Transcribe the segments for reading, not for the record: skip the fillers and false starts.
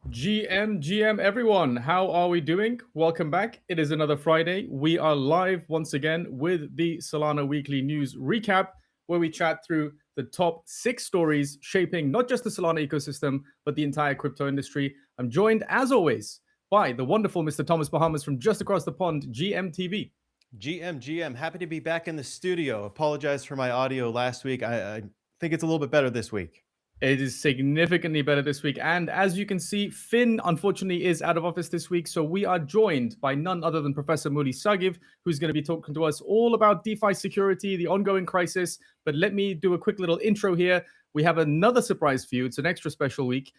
GM, everyone, how are we doing? Welcome back. It is another Friday. We are live once again with the Solana Weekly News Recap, where we chat through the top 6 stories shaping not just the Solana ecosystem, but the entire crypto industry. I'm joined, as always, by the wonderful Mr. Thomas Bahamas from just across the pond, GMTV. GM, happy to be back in the studio. Apologize for my audio last week. I think it's a little bit better this week. It is significantly better this week. And as you can see, Finn, unfortunately, is out of office this week. So we are joined by none other than Professor Mooly Sagiv, who's going to be talking to us all about DeFi security, the ongoing crisis. But let me do a quick little intro here. We have another surprise for you. It's an extra special week.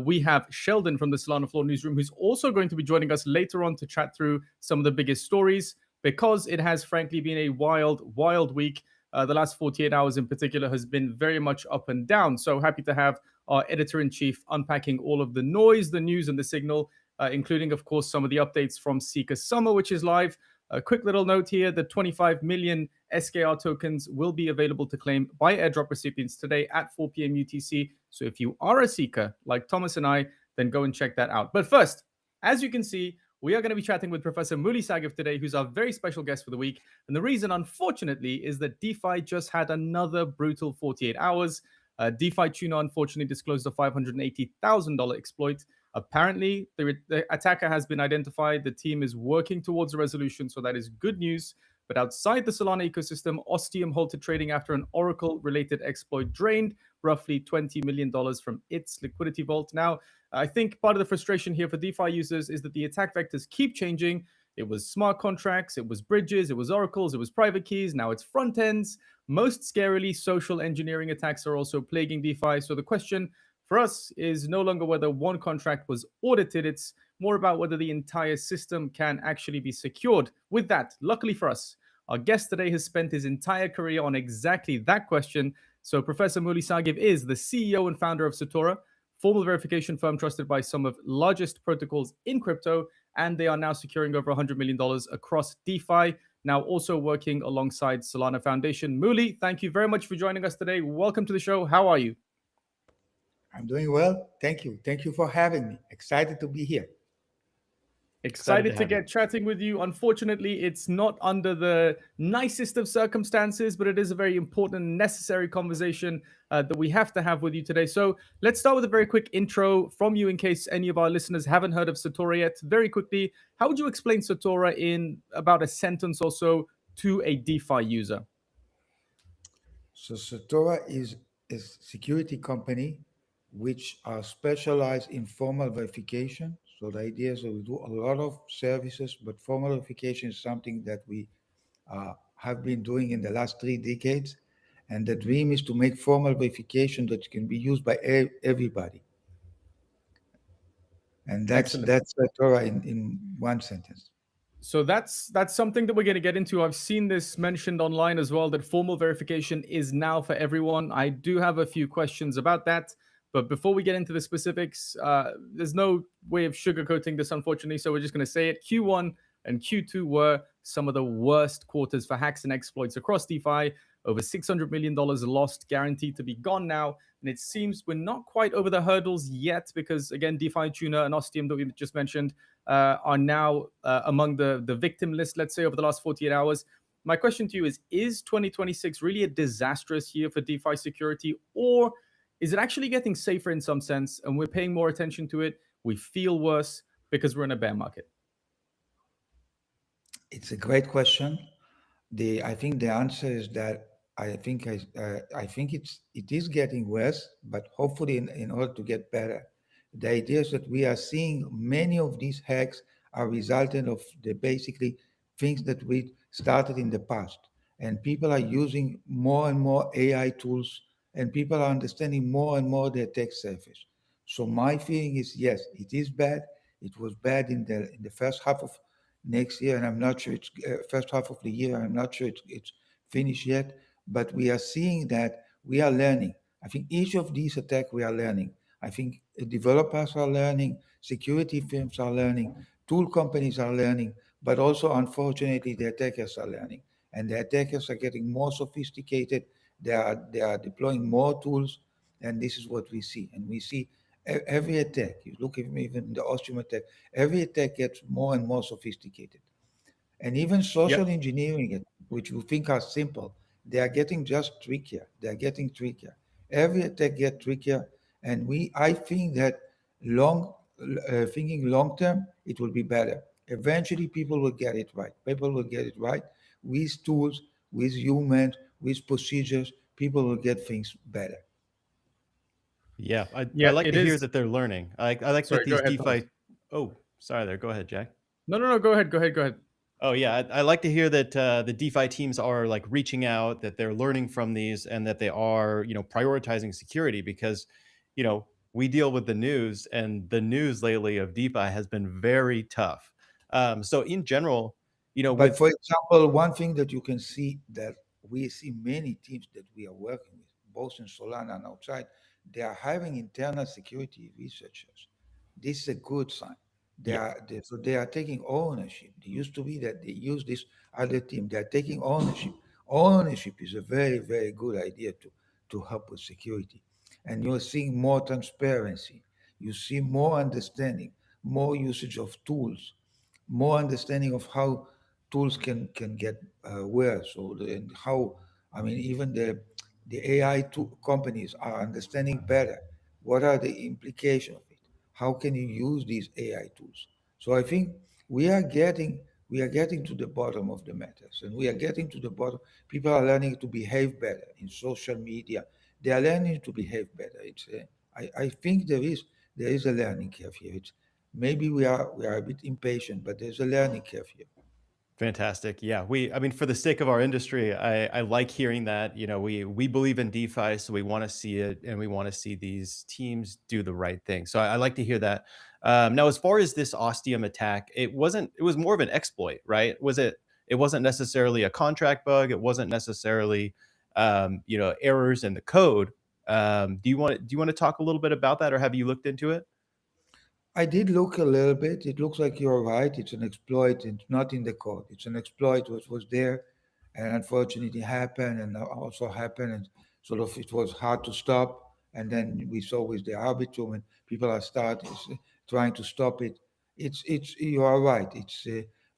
We have Sheldon from the SolanaFloor newsroom, who's also going to be joining us later on to chat through some of the biggest stories, because it has frankly been a wild, wild week. The last 48 hours in particular has been very much up and down. So happy to have our editor-in-chief unpacking all of the noise, the news, and the signal, including, of course, some of the updates from Seeker Summer, which is live. A quick little note here, the 25 million SKR tokens will be available to claim by airdrop recipients today at 4 p.m. UTC. So if you are a Seeker, like Thomas and I, then go and check that out. But first, as you can see, we are going to be chatting with Professor Mooly Sagiv today, who's our very special guest for the week. And the reason, unfortunately, is that DeFi just had another brutal 48 hours. DefiTuna, unfortunately, disclosed a $580,000 exploit. Apparently, the attacker has been identified. The team is working towards a resolution, so that is good news. But outside the Solana ecosystem, Ostium halted trading after an Oracle-related exploit drained roughly $20 million from its liquidity vault. Now, I think part of the frustration here for DeFi users is that the attack vectors keep changing. It was smart contracts, it was bridges, it was oracles, it was private keys, now it's front ends. Most scarily, social engineering attacks are also plaguing DeFi. So the question for us is no longer whether one contract was audited, it's more about whether the entire system can actually be secured. With that, luckily for us, our guest today has spent his entire career on exactly that question. So Professor Mooly Sagiv is the CEO and founder of Certora, formal verification firm trusted by some of the largest protocols in crypto, and they are now securing over $100 million across DeFi, now also working alongside Solana Foundation. Mooly, thank you very much for joining us today. Welcome to the show. How are you? I'm doing well. Thank you. Thank you for having me. Excited to be here. Excited to get chatting with you. Unfortunately, it's not under the nicest of circumstances, but it is a very important and necessary conversation that we have to have with you today. So let's start with a very quick intro from you in case any of our listeners haven't heard of Certora yet. Very quickly, how would you explain Certora in about a sentence or so to a DeFi user? So Certora is a security company which are specialized in formal verification. So the idea is that we do a lot of services, but formal verification is something that we have been doing in the last 3 decades. And the dream is to make formal verification that can be used by everybody. And that's Certora in one sentence. So that's something that we're going to get into. I've seen this mentioned online as well, that formal verification is now for everyone. I do have a few questions about that. But before we get into the specifics, there's no way of sugarcoating this, unfortunately. So we're just going to say it. Q1 and Q2 were some of the worst quarters for hacks and exploits across DeFi. Over $600 million lost, guaranteed to be gone now. And it seems we're not quite over the hurdles yet because, again, DefiTuna and Ostium that we just mentioned are now among the victim list, let's say, over the last 48 hours. My question to you is 2026 really a disastrous year for DeFi security, or is it actually getting safer in some sense and we're paying more attention to it? We feel worse because we're in a bear market. It's a great question. I think the answer is that I think it is getting worse, but hopefully in order to get better. The idea is that we are seeing many of these hacks are resultant of the basically things that we started in the past. And people are using more and more AI tools, and people are understanding more and more the attack surface. So my feeling is, yes, it is bad. It was bad in the first half of next year, and I'm not sure it's first half of the year. I'm not sure it's finished yet, but we are seeing that we are learning. I think each of these attacks we are learning. I think developers are learning, security firms are learning, tool companies are learning, but also unfortunately the attackers are learning, and the attackers are getting more sophisticated. They are deploying more tools, and this is what we see. And we see Every attack, you look at even the Ostium attack, every attack gets more and more sophisticated. And even social Yep. engineering, which you think are simple, they are getting just trickier. They are getting trickier. Every attack gets trickier, and I think that thinking long term, it will be better. Eventually, people will get it right. People will get it right with tools, with humans, with procedures. People will get things better. Yeah, I Yeah, like it to hear is. that they're learning. I like that Sorry, go these ahead, Thomas. DeFi. Oh, sorry there. Go ahead, Jack. No. Go ahead. Go ahead. Go ahead. Oh yeah, I like to hear that the DeFi teams are like reaching out, that they're learning from these, and that they are, prioritizing security because, we deal with the news, and the news lately of DeFi has been very tough. So in general, But with for example, one thing that you can see that we see many teams that we are working with, both in Solana and outside, they are hiring internal security researchers. This is a good sign. yeah, So they are taking ownership. It used to be that they use this other team. They are taking ownership. Ownership is a very, very good idea to help with security. And you're seeing more transparency. You see more understanding, more usage of tools, more understanding of how tools can get worse, and how, I mean, even the AI companies are understanding better what are the implications of it. How can you use these AI tools? So I think we are getting to the bottom of the matters, and we are getting to the bottom. People are learning to behave better in social media. They are learning to behave better. I think there is a learning curve here. Maybe we are a bit impatient, but there's a learning curve here. fantastic. Yeah, I mean, for the sake of our industry, I like hearing that. We believe in DeFi, so we want to see it, and we want to see these teams do the right thing. So I like to hear that. Now, as far as this Ostium attack, it was more of an exploit, right? It wasn't necessarily a contract bug. It wasn't necessarily, errors in the code. Do you want to talk a little bit about that, or have you looked into it? I did look a little bit. It looks like you're right. It's an exploit. It's not in the code. It's an exploit which was there, and unfortunately happened, and also happened, and sort of it was hard to stop. And then we saw with the Arbitrum, and people are trying to stop it. It's you are right.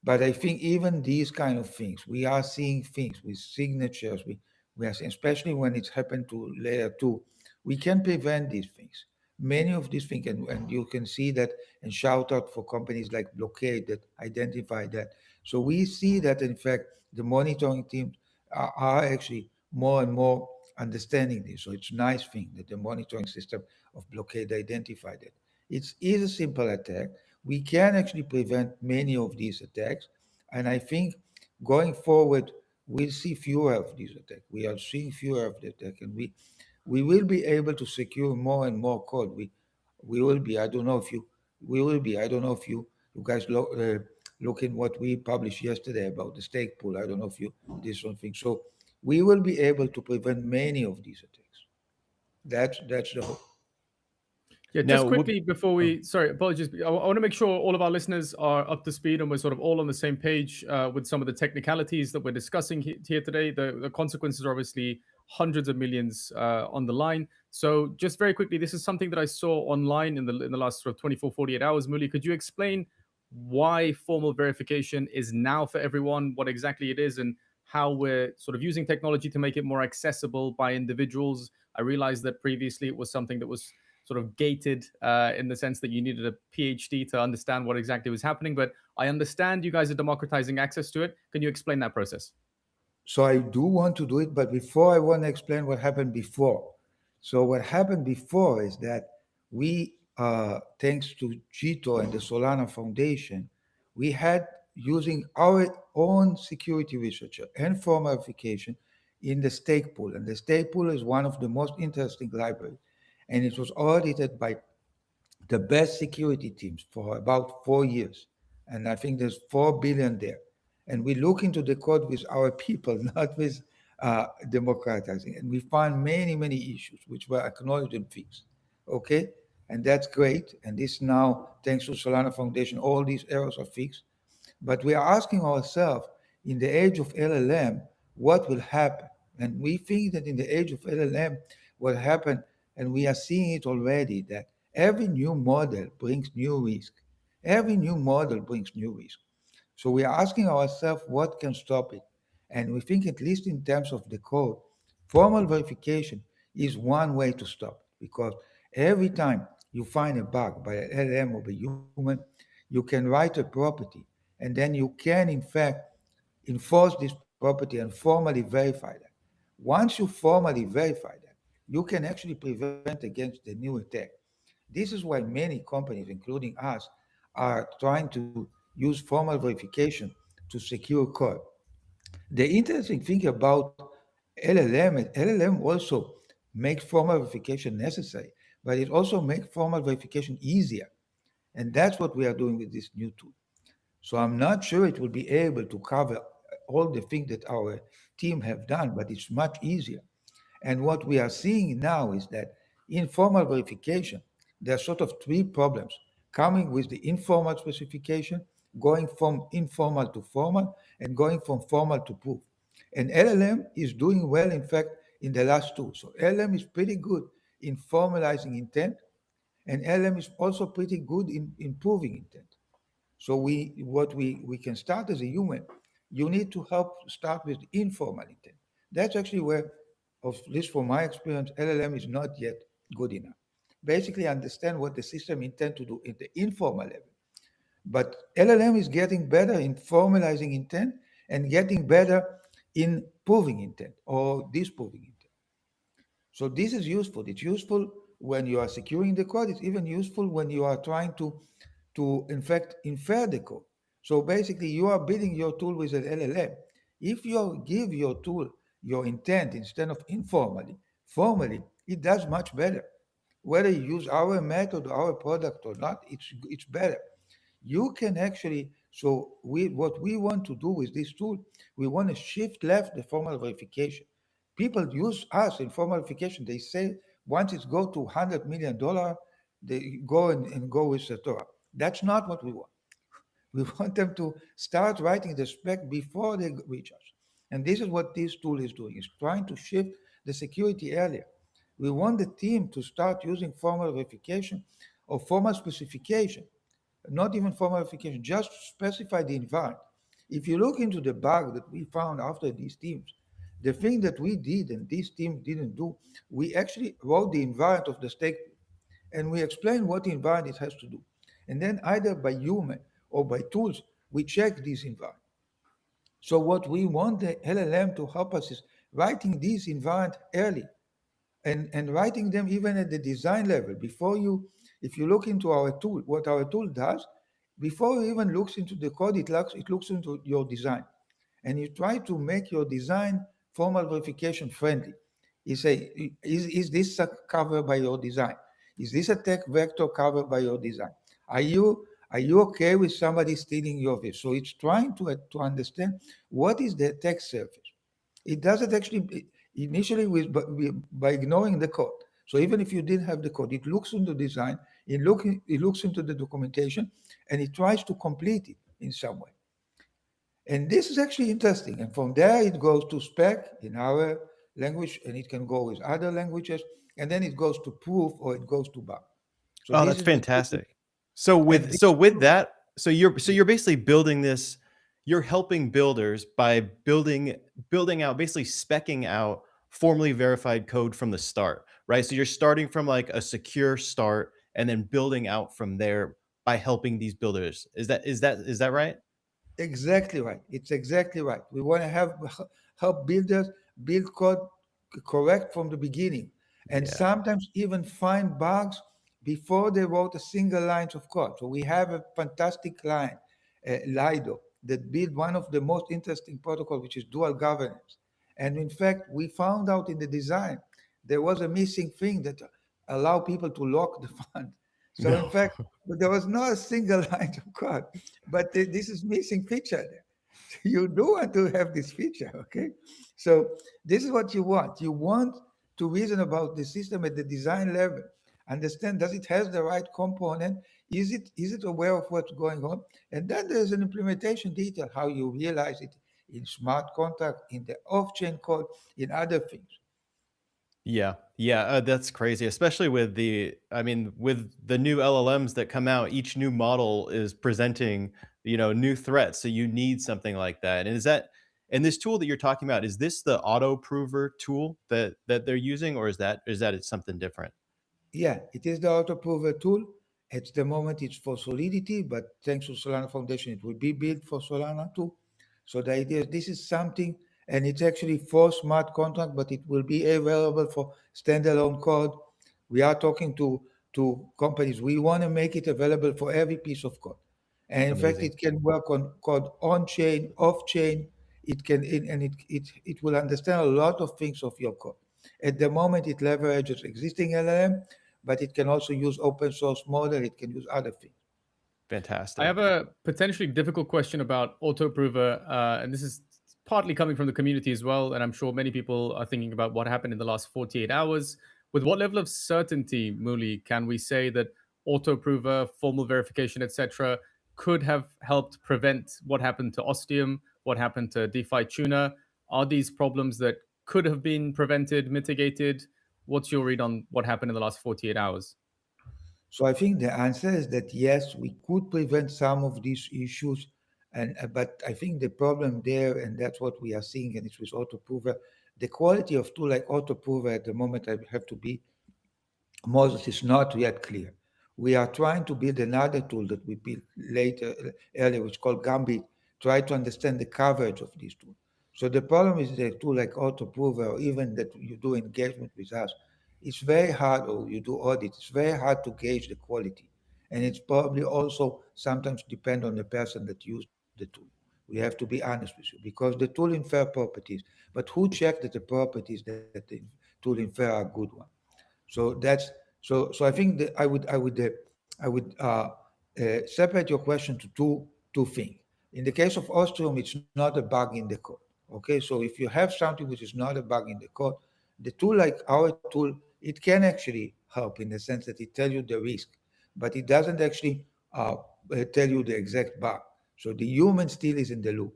But I think even these kind of things, we are seeing things with signatures. We are seeing, especially when it's happened to layer two, we can prevent these things, many of these things, and you can see that, and shout out for companies like Blockade that identify that. So we see that in fact the monitoring teams are actually more and more understanding this. So it's a nice thing that the monitoring system of Blockade identified it. It is a simple attack. We can actually prevent many of these attacks, and I think going forward we'll see fewer of these attacks. We are seeing fewer of the attack, and we will be able to secure more and more code. We will be. I don't know if you. We will be. I don't know if you guys look in what we published yesterday about the stake pool. I don't know if you did something. So we will be able to prevent many of these attacks. That's the hope. Yeah, Now, just quickly before sorry, apologies. I want to make sure all of our listeners are up to speed and we're sort of all on the same page with some of the technicalities that we're discussing here today. The consequences are obviously hundreds of millions on the line. So just very quickly, this is something that I saw online in the last sort of 24, 48 hours. Mooly, could you explain why formal verification is now for everyone, what exactly it is, and how we're sort of using technology to make it more accessible by individuals? I realized that previously it was something that was sort of gated in the sense that you needed a PhD to understand what exactly was happening. But I understand you guys are democratizing access to it. Can you explain that process? So I do want to do it, but before I want to explain what happened before. So what happened before is that we, thanks to Jito and the Solana Foundation, we had using our own security researcher and formal verification in the stake pool. And the stake pool is one of the most interesting libraries. And it was audited by the best security teams for about 4 years. And I think there's 4 billion there. And we look into the code with our people, not with democratizing. And we found many, many issues which were acknowledged and fixed. Okay? And that's great. And this now, thanks to Solana Foundation, all these errors are fixed. But we are asking ourselves, in the age of LLM, what will happen? And we think that in the age of LLM, what happened, and we are seeing it already, that every new model brings new risk. Every new model brings new risk. So we are asking ourselves what can stop it. And we think, at least in terms of the code, formal verification is one way to stop it. Because every time you find a bug by an LLM or by human, you can write a property, and then you can, in fact, enforce this property and formally verify that. Once you formally verify that, you can actually prevent against the new attack. This is why many companies, including us, are trying to use formal verification to secure code. The interesting thing about LLM also makes formal verification necessary, but it also makes formal verification easier. And that's what we are doing with this new tool. So I'm not sure it will be able to cover all the things that our team have done, but it's much easier. And what we are seeing now is that in formal verification, there are sort of three problems coming with the informal specification, going from informal to formal, and going from formal to proof. And LLM is doing well, in fact, in the last two. So LLM is pretty good in formalizing intent, and LLM is also pretty good in proving intent. So we can start as a human. You need to help start with informal intent. That's actually where, at least from my experience, LLM is not yet good enough. Basically, understand what the system intend to do in the informal level. But LLM is getting better in formalizing intent and getting better in proving intent or disproving intent. So this is useful. It's useful when you are securing the code. It's even useful when you are trying to in fact infer the code. So basically, you are building your tool with an LLM. If you give your tool your intent instead of informally, formally, it does much better. Whether you use our method, our product or not, it's better. You can actually, so what we want to do with this tool, we want to shift left the formal verification. People use us in formal verification. They say once it go to $100 million, they go and go with Certora. That's not what we want. We want them to start writing the spec before they reach us. And this is what this tool is doing, is trying to shift the security earlier. We want the team to start using formal verification or formal specification, not even formal verification, just specify the environment. If you look into the bug that we found after these teams, the thing that we did and this team didn't do, we actually wrote the environment of the stake and we explain what the environment it has to do. And then either by human or by tools, we check this environment. So what we want the LLM to help us is writing these environment early and writing them even at the design level. Before you, if you look into our tool, what our tool does, before it even looks into the code, it looks into your design. And you try to make your design formal verification friendly. You say, is this covered by your design? Is this a tech vector covered by your design? Are you okay with somebody stealing your view? So it's trying to understand what is the attack surface. It does it actually initially by ignoring the code. So even if you didn't have the code, it looks into design, it looks into the documentation, and it tries to complete it in some way. And this is actually interesting. And from there, it goes to spec in our language, and it can go with other languages, and then it goes to proof or it goes to bug. So Oh, this that's is fantastic. So with that, so you're basically building this, you're helping builders by building out, basically specking out formally verified code from the start, right? So you're starting from like a secure start and then building out from there by helping these builders. Is that right? exactly right. It's exactly right. We want to help builders build code correct from the beginning, and Yeah. sometimes even find bugs before they wrote a single line of code. So we have a fantastic client, Lido, that built one of the most interesting protocols, which is dual governance. And in fact, we found out in the design there was a missing thing that allow people to lock the fund. So in No. fact, but there was not a single line of code, but this is missing feature there. You do want to have this feature, okay? So this is what you want. You want to reason about the system at the design level. Understand, does it has the right component? Is it aware of what's going on? And then there's an implementation detail, how you realize it in smart contract, in the off-chain code, in other things. Yeah, that's crazy, especially with with the new LLMs that come out, each new model is presenting, new threats. So you need something like that. And this tool that you're talking about, is this the Autoprover tool that they're using, or is that something different? Yeah, it is the Autoprover tool. At the moment, it's for Solidity, but thanks to Solana Foundation, it will be built for Solana too. So the idea is this is something, and it's actually for smart contract, but it will be available for standalone code. We are talking to companies. We want to make it available for every piece of code. And in fact, Amazing. it can work on code on chain, off chain. It will understand a lot of things of your code. At the moment, it leverages existing LLM, but it can also use open source model. It can use other things. I have Fantastic. a potentially difficult question about Autoprover, and this is partly coming from the community as well. And I'm sure many people are thinking about what happened in the last 48 hours. With what level of certainty, Mooly, can we say that Autoprover, formal verification, etc., could have helped prevent what happened to Ostium, what happened to DefiTuna? Are these problems that could have been prevented, mitigated? What's your read on what happened in the last 48 hours? So I think the answer is that yes, we could prevent some of these issues, and but I think the problem there, and that's what we are seeing, and it's with Autoprover, the quality of tool like Autoprover at the moment, I have to be Moses is not yet clear. We are trying to build another tool that we built earlier, which is called Gambit, try to understand the coverage of these tools. So the problem is that a tool like Autoprover, or even that you do engagement with us, it's very hard, or you do audit, it's very hard to gauge the quality. And it's probably also sometimes depend on the person that used the tool. We have to be honest with you, because the tool infer properties, but who checked that the properties that the tool infer are good ones? So that's so. I think that I would separate your question to two things. In the case of Ostium, it's not a bug in the code. Okay, so if you have something which is not a bug in the code, the tool like our tool, it can actually help in the sense that it tells you the risk, but it doesn't actually tell you the exact bug. So the human still is in the loop.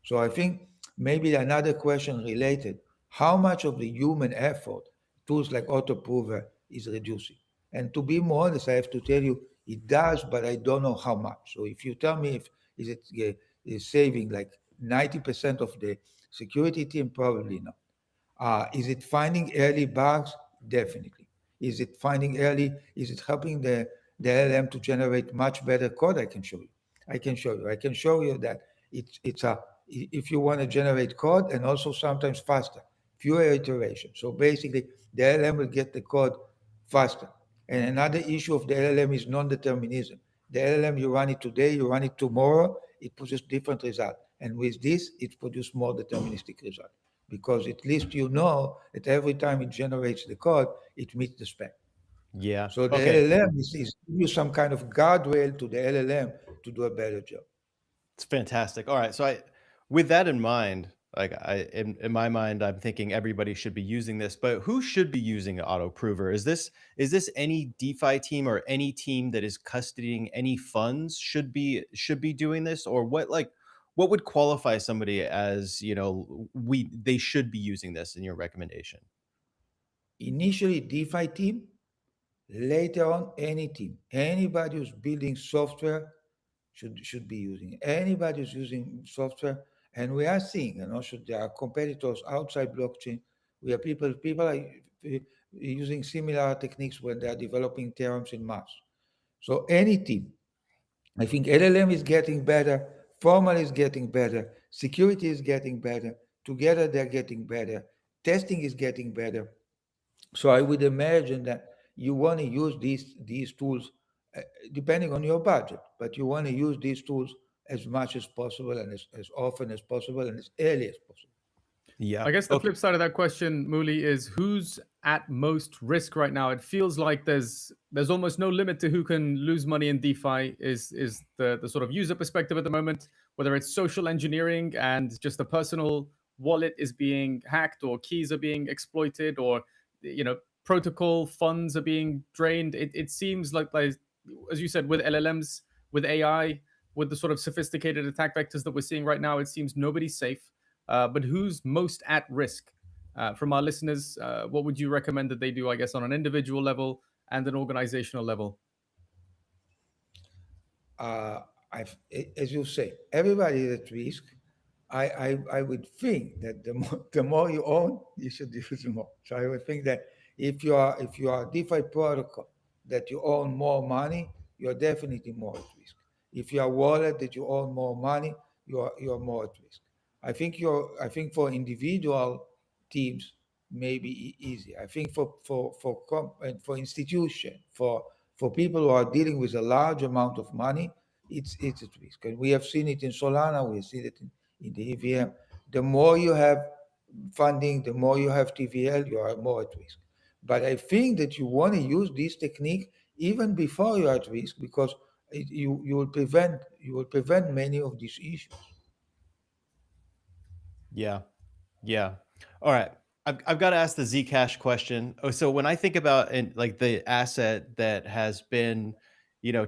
So I think maybe another question related: how much of the human effort tools like Autoprover is reducing? And to be more honest, I have to tell you it does, but I don't know how much. So if you tell me if is it is saving like 90% of the security team, probably not. Is it finding early bugs? Definitely. Is it finding early? Is it helping the LLM to generate much better code? I can show you. I can show you. I can show you that it's a if you want to generate code, and also sometimes faster, fewer iterations. So basically, the LLM will get the code faster. And another issue of the LLM is non-determinism. The LLM, you run it today, you run it tomorrow, it produces different results. And with this, it produces more deterministic results, because at least you know that every time it generates the code, it meets the spec. Yeah. So the Okay. LLM is give you some kind of guardrail to the LLM to do a better job. It's fantastic. All right. So with that in mind, in my mind, I'm thinking everybody should be using this, but who should be using Autoprover? Is this any DeFi team or any team that is custodying any funds should be doing this? Or what would qualify somebody as, they should be using this in your recommendation? Initially, DeFi team, later on, any team. Anybody who's building software should be using it. Anybody who's using software, and we are seeing, and also there are competitors outside blockchain. We have people are using similar techniques when they are developing theorems in math. So any team, I think LLM is getting better, formal is getting better, security is getting better, together they're getting better, testing is getting better. So I would imagine that you want to use these tools depending on your budget, but you want to use these tools as much as possible, and as often as possible, and as early as possible. Yeah. I guess the Okay. flip side of that question, Mooly, is who's at most risk right now? It feels like there's almost no limit to who can lose money in DeFi. Is the sort of user perspective at the moment, whether it's social engineering and just a personal wallet is being hacked, or keys are being exploited, or protocol funds are being drained. It seems like, as you said, with LLMs, with AI, with the sort of sophisticated attack vectors that we're seeing right now, it seems nobody's safe. But who's most at risk? From our listeners, what would you recommend that they do, I guess, on an individual level and an organizational level? As you say, everybody is at risk. I would think that the more you own, you should use more. So I would think that if you are a DeFi protocol that you own more money, you're definitely more at risk. If you are a wallet that you own more money, you're more at risk. I think for individual teams maybe easy. I think and for institution for people who are dealing with a large amount of money, it's at risk. And we have seen it in Solana, we have seen it in the EVM. The more you have funding, the more you have TVL, you are more at risk. But I think that you want to use this technique even before you are at risk, because you will prevent many of these issues. Yeah. Yeah. All right. I've got to ask the Zcash question. Oh, so when I think about like the asset that has been,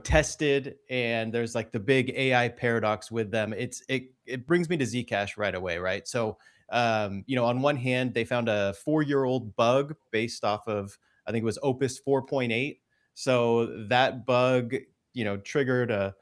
tested, and there's like the big AI paradox with them, it brings me to Zcash right away, right? So, on one hand, they found a 4-year-old bug based off of, I think it was Opus 4.8. So that bug, triggered a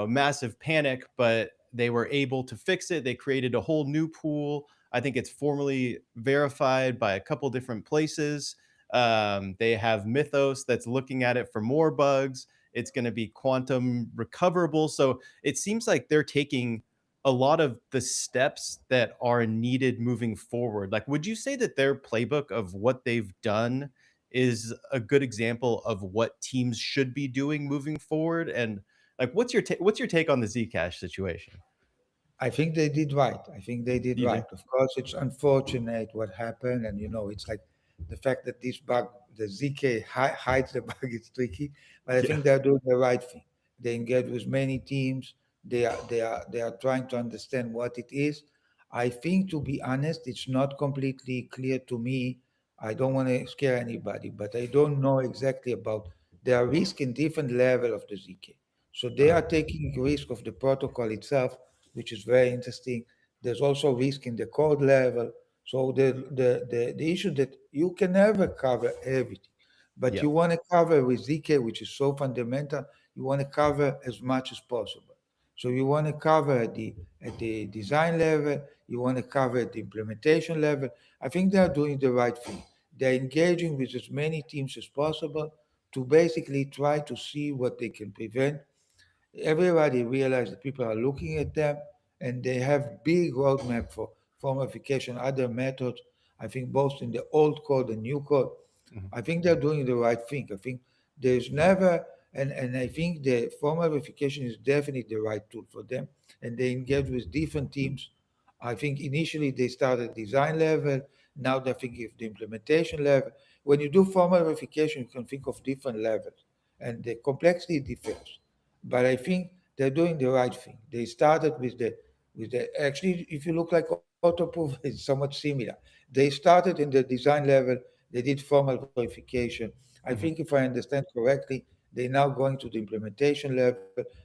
massive panic, but they were able to fix it. They created a whole new pool. I think it's formally verified by a couple different places. They have Mythos that's looking at it for more bugs. It's going to be quantum recoverable. So it seems like they're taking a lot of the steps that are needed moving forward. Like, would you say that their playbook of what they've done is a good example of what teams should be doing moving forward? And like, what's your take on the Zcash situation? I think they did right. I think they did You right. do? Of course, it's unfortunate what happened, and it's like the fact that this bug, the ZK hides the bug, is tricky. But I Yeah. think they're doing the right thing. They engage with many teams. They are trying to understand what it is. I think, to be honest, it's not completely clear to me. I don't want to scare anybody, but I don't know exactly about. There are risks in different level of the ZK. So they Uh-huh. are taking risk of the protocol itself, which is very interesting. There's also risk in the code level. So the issue that you can never cover everything, but Yep. you want to cover with ZK, which is so fundamental, you want to cover as much as possible. So you want to cover at the design level, you want to cover at the implementation level. I think they are doing the right thing. They're engaging with as many teams as possible to basically try to see what they can prevent. Everybody realized that people are looking at them, and they have big roadmap for formification, other methods. I think both in the old code and new code. Mhm. I think they're doing the right thing. I think there's never, and I think the formal verification is definitely the right tool for them. And they engage with different teams. I think initially they started design level. Now they're thinking of the implementation level. When you do formal verification, you can think of different levels, and the complexity differs. But I think they're doing the right thing. They started with the actually, if you look like Autoprover, it's somewhat similar. They started in the design level, they did formal verification. I Mhm. think if I understand correctly, they're now going to the implementation level,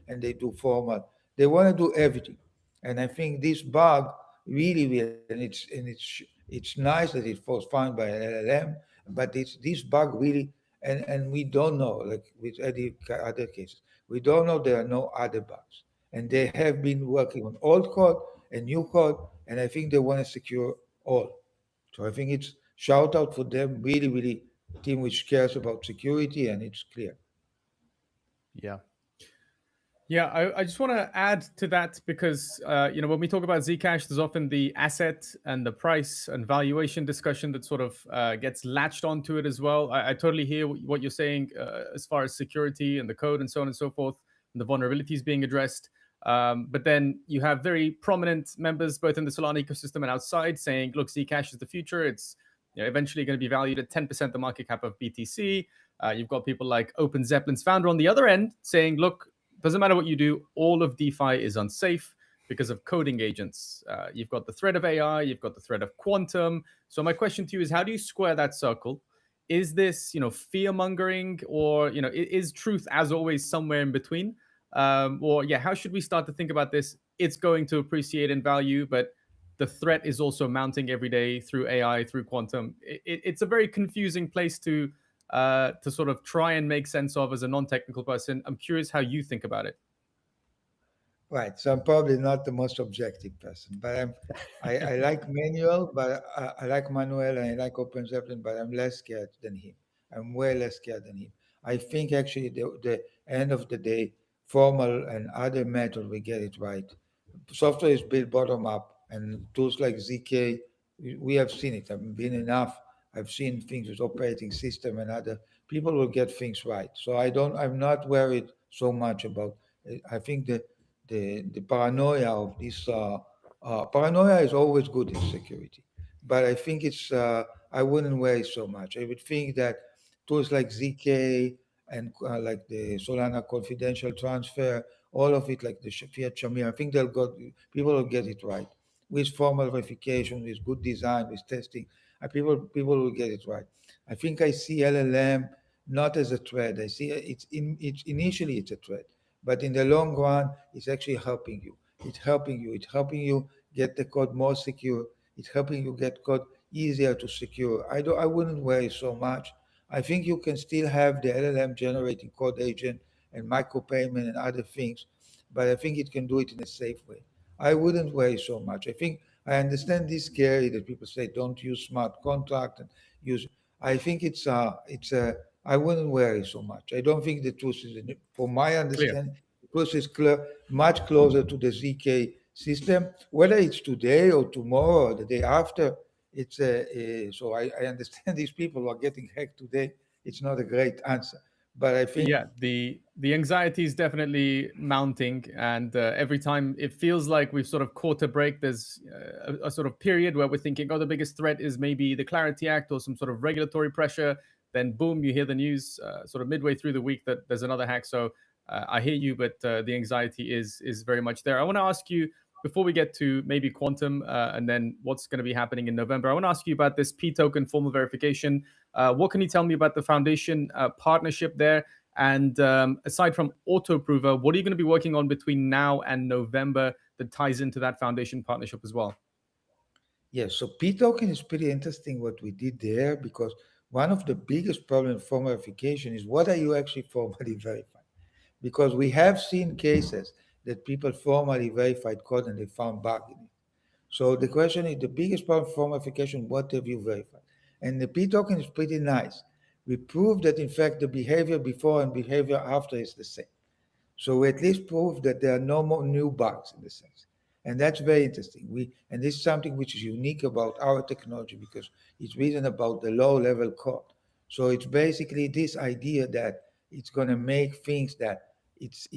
and they do formal. They want to do everything. And I think this bug really, and it's nice that it was found by an LLM, but it's this bug really, and we don't know, like with any other cases, we don't know there are no other bugs. And they have been working on old code and new code, and I think they want to secure all. So I think it's shout out for them, really, really team which cares about security, and it's clear. Yeah. Yeah, I just want to add to that because when we talk about Zcash, there's often the asset and the price and valuation discussion that sort of gets latched onto it as well. I totally hear what you're saying as far as security and the code and so on and so forth, and the vulnerabilities being addressed. But then you have very prominent members both in the Solana ecosystem and outside saying, "Look, Zcash is the future. It's eventually going to be valued at 10% the market cap of BTC." You've got people like Open Zeppelin's founder on the other end saying, "Look, doesn't matter what you do, all of DeFi is unsafe because of coding agents. You've got the threat of AI, you've got the threat of quantum. So my question to you is, how do you square that circle? Is this, fear mongering, or is truth as always somewhere in between? Or yeah, how should we start to think about this? It's going to appreciate in value, but the threat is also mounting every day through AI, through quantum. It's a very confusing place to sort of try and make sense of as a non-technical person. I'm curious how you think about it. Right. So I'm probably not the most objective person, but I like Manuel, but I like Manuel and I like OpenZeppelin, but I'm less scared than him. I'm way less scared than him. I think actually the end of the day, formal and other method will get it right. Software is built bottom up, and tools like ZK, we have seen it. I've been enough. I've seen things with operating system and other people will get things right. So I'm not worried so much about. I think the paranoia of this paranoia is always good in security, but I think I wouldn't worry so much. I would think that tools like ZK and like the Solana confidential transfer, all of it, like the Fiat Shamir, I think people will get it right with formal verification, with good design, with testing. People will get it right. I think I see LLM not as a threat. I see it's initially it's a threat, but in the long run, it's actually helping you. It's helping you. It's helping you get the code more secure. It's helping you get code easier to secure. I wouldn't worry so much. I think you can still have the LLM generating code agent and micropayment and other things, but I think it can do it in a safe way. I wouldn't worry so much. I think I understand this scary that people say don't use smart contract and use. I think I wouldn't worry so much. I don't think the truth is, from my Clear. understanding, the truth is much closer to the ZK system. Whether it's today or tomorrow or the day after, so I understand these people who are getting hacked today. It's not a great answer, but I think Yeah, the anxiety is definitely mounting, and every time it feels like we've sort of caught a break, there's a sort of period where we're thinking, oh, the biggest threat is maybe the Clarity Act or some sort of regulatory pressure. Then boom, you hear the news sort of midway through the week that there's another hack. So I hear you, but the anxiety is very much there. I want to ask you, before we get to maybe quantum and then what's going to be happening in November, I want to ask you about this P token formal verification. What can you tell me about the foundation partnership there? And aside from Autoprover, what are you going to be working on between now and November that ties into that foundation partnership as well? yeah, so P token is pretty interesting what we did there, because one of the biggest problems for verification is what are you actually formally verifying? Because we have seen cases that people formally verified code and they found bug in it. So the question is, the biggest problem for verification, what have you verified? And the P token is pretty nice. We proved that in fact the behavior before and behavior after is the same. So we at least prove that there are no more new bugs in the sense. And that's very interesting. And this is something which is unique about our technology, because it's written about the low level code. So it's basically this idea that it's going to make things that it's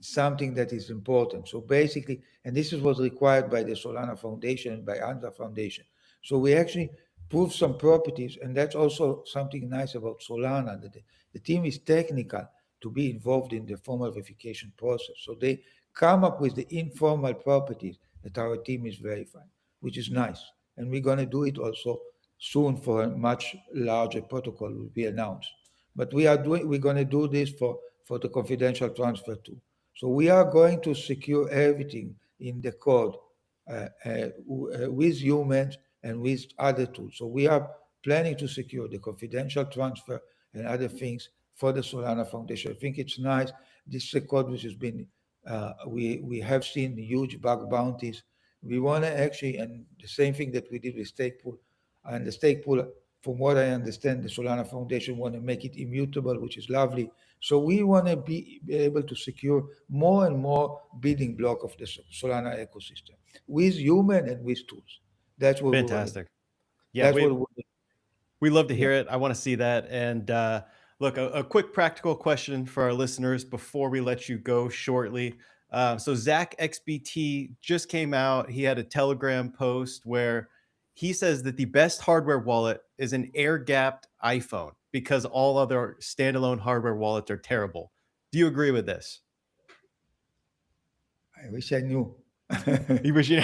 something that is important. So basically, and this is what's required by the Solana Foundation and by ANZA Foundation. So we actually prove some properties, and that's also something nice about Solana, that the team is technical to be involved in the formal verification process. So they come up with the informal properties that our team is verifying, which is nice. And we're going to do it also soon for a much larger protocol will be announced. But we're going to do this for the confidential transfer too. So we are going to secure everything in the code with humans and with other tools. So we are planning to secure the confidential transfer and other things for the Solana Foundation. I think it's nice. This is a code which has been, we have seen huge bug bounties. We want to actually, and the same thing that we did with stake pool, and the stake pool, from what I understand, the Solana Foundation want to make it immutable, which is lovely. So we want to be able to secure more and more building block of the Solana ecosystem with human and with tools. That's what Fantastic. Yeah, that's we love to hear it. I want to see that. And look, a quick practical question for our listeners before we let you go shortly. So Zach XBT just came out. He had a Telegram post where he says that the best hardware wallet is an air-gapped iPhone because all other standalone hardware wallets are terrible. Do you agree with this? I wish I knew. You wish you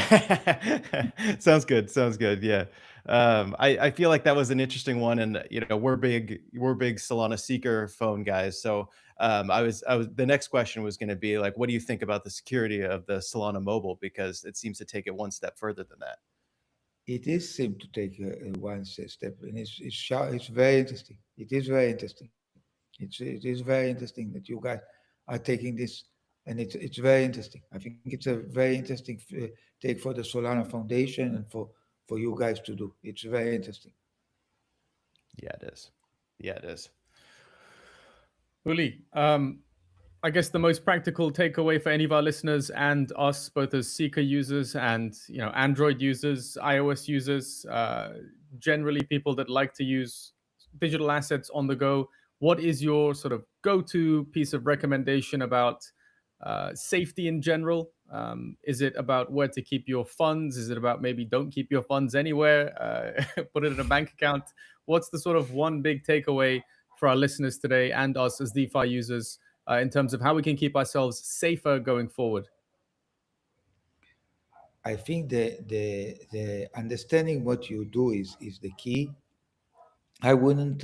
sounds good. Sounds good. Yeah. I feel like that was an interesting one. And you know, we're big Solana Seeker phone guys. So The next question was going to be like, what do you think about the security of the Solana mobile? Because it seems to take it one step further than that. It is seem to take one step, and it's very interesting. It is very interesting. It is very interesting that you guys are taking this, and it's very interesting. I think it's a very interesting take for the Solana Foundation and for you guys to do. It's very interesting. Yeah, it is. Yeah, it is. Mooly, I guess the most practical takeaway for any of our listeners and us, both as Seeker users and Android users, iOS users, generally people that like to use digital assets on the go, what is your sort of go-to piece of recommendation about safety in general? Is it about where to keep your funds? Is it about maybe don't keep your funds anywhere? Put it in a bank account? What's the sort of one big takeaway for our listeners today and us as DeFi users in terms of how we can keep ourselves safer going forward? I think the understanding what you do is the key. I wouldn't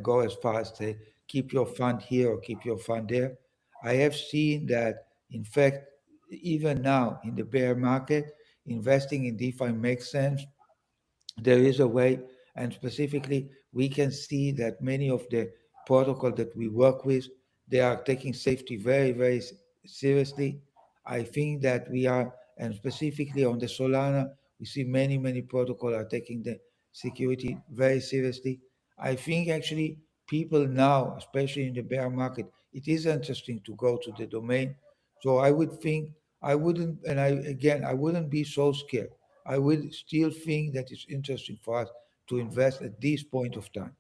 go as far as to keep your fund here or keep your fund there. I have seen that, in fact, even now in the bear market, investing in DeFi makes sense. There is a way, and specifically, we can see that many of the protocol that we work with, they are taking safety very, very seriously. I think that we are, and specifically on the Solana, we see many protocol are taking the security very seriously. I think actually people now, especially in the bear market, it is interesting to go to the domain. So I would think I wouldn't, and I wouldn't be so scared. I would still think that it's interesting for us to invest at this point of time.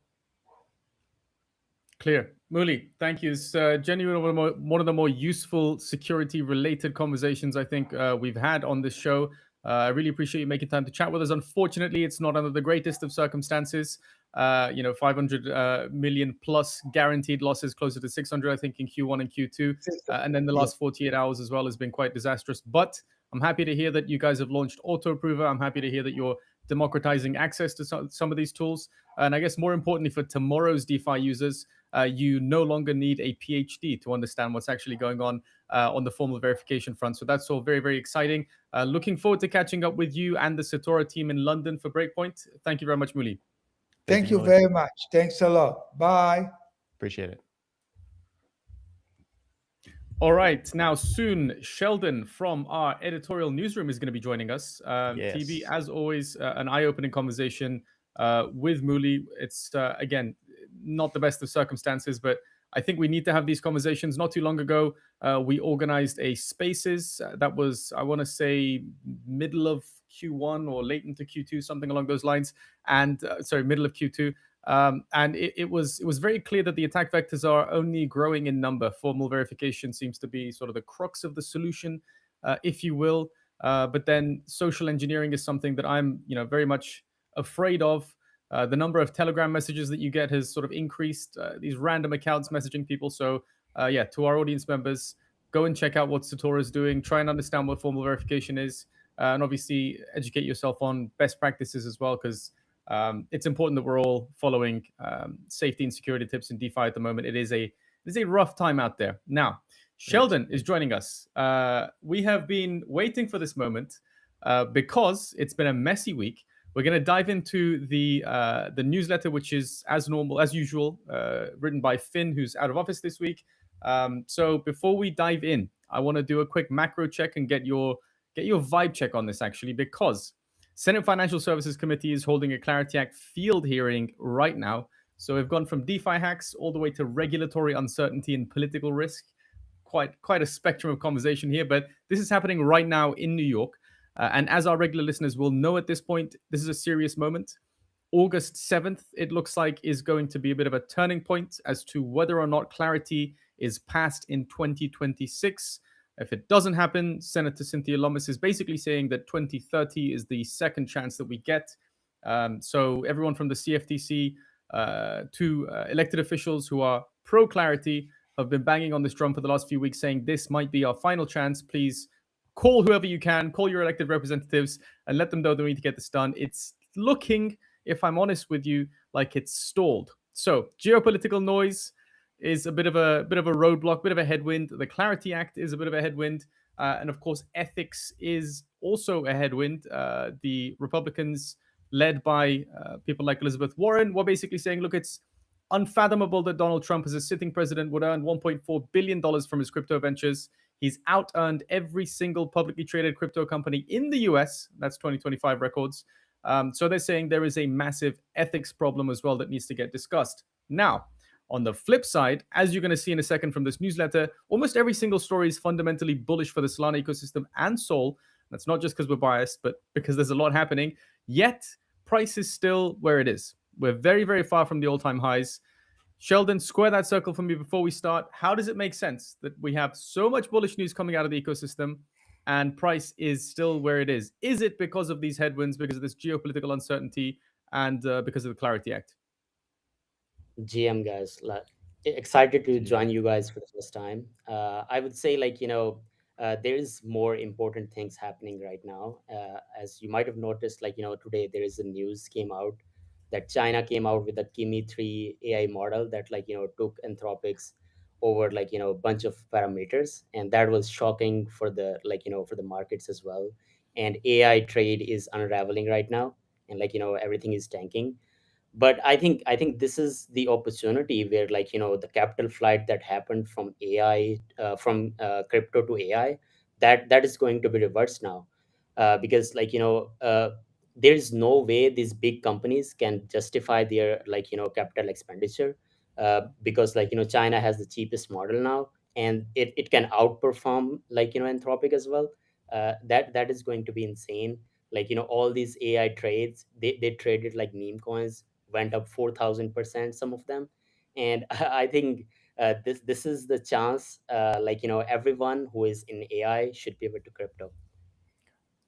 Clear. Mooly, thank you. It's genuinely one of the more useful security-related conversations I think we've had on this show. I really appreciate you making time to chat with us. Unfortunately, it's not under the greatest of circumstances. 500 million plus guaranteed losses, closer to 600, I think, in Q1 and Q2. And then the last 48 hours as well has been quite disastrous. But I'm happy to hear that you guys have launched Autoprover. I'm happy to hear that you're democratizing access to some of these tools. And I guess more importantly for tomorrow's DeFi users, you no longer need a PhD to understand what's actually going on the formal verification front. So that's all very, very exciting. Looking forward to catching up with you and the Certora team in London for Breakpoint. Thank you very much, Mooly. Thank you very much. Thanks a lot. Bye. Appreciate it. All right. Now, soon, Sheldon from our editorial newsroom is going to be joining us. Yes. TB, as always, an eye-opening conversation with Mooly. It's, again, not the best of circumstances, but I think we need to have these conversations. Not too long ago, we organized a Spaces that was, I want to say, middle of Q1 or late into Q2, something along those lines. And middle of Q2. And it was very clear that the attack vectors are only growing in number. Formal verification seems to be sort of the crux of the solution, if you will. But then social engineering is something that I'm, very much afraid of. The number of Telegram messages that you get has sort of increased. These random accounts messaging people. So, to our audience members, go and check out what Certora is doing. Try and understand what formal verification is, and obviously educate yourself on best practices as well, because it's important that we're all following safety and security tips in DeFi at the moment. It is a rough time out there. Now, Sheldon is joining us. We have been waiting for this moment because it's been a messy week. We're going to dive into the newsletter, which is as usual, written by Finn, who's out of office this week. So before we dive in, I want to do a quick macro check and get your vibe check on this, actually, because Senate Financial Services Committee is holding a Clarity Act field hearing right now. So we've gone from DeFi hacks all the way to regulatory uncertainty and political risk. Quite a spectrum of conversation here, but this is happening right now in New York. And as our regular listeners will know at this point, this is a serious moment. August 7th, it looks like, is going to be a bit of a turning point as to whether or not clarity is passed in 2026. If it doesn't happen, Senator Cynthia Lummis is basically saying that 2030 is the second chance that we get. So everyone from the CFTC to elected officials who are pro-clarity have been banging on this drum for the last few weeks, saying this might be our final chance. Please call whoever you can, call your elected representatives, and let them know that we need to get this done. It's looking, if I'm honest with you, like it's stalled. So geopolitical noise, is a bit of a roadblock, bit of a headwind. The Clarity Act is a bit of a headwind, and of course, ethics is also a headwind. The Republicans, led by people like Elizabeth Warren, were basically saying, "Look, it's unfathomable that Donald Trump, as a sitting president, would earn $1.4 billion from his crypto ventures. He's out-earned every single publicly traded crypto company in the US. That's 2025 records. So they're saying there is a massive ethics problem as well that needs to get discussed. Now, on the flip side, as you're going to see in a second from this newsletter, almost every single story is fundamentally bullish for the Solana ecosystem and Sol. That's not just because we're biased, but because there's a lot happening. Yet, price is still where it is. We're very, very far from the all-time highs. Sheldon, square that circle for me before we start. How does it make sense that we have so much bullish news coming out of the ecosystem and price is still where it is? Is it because of these headwinds, because of this geopolitical uncertainty, and because of the Clarity Act? GM guys, excited to join you guys for the first time. I would say, there is more important things happening right now. As you might have noticed, today there is a news came out that China came out with a Kimi 3 AI model that took Anthropic's over a bunch of parameters, and that was shocking for the for the markets as well. And AI trade is unraveling right now, and everything is tanking. But I think this is the opportunity where the capital flight that happened from AI from crypto to AI, that is going to be reversed now, because there is no way these big companies can justify their capital expenditure, because China has the cheapest model now, and it can outperform Anthropic as well. That is going to be insane. All these AI trades, they traded like meme coins, went up 4,000%, some of them. And I think this is the chance, everyone who is in AI should pivot to crypto.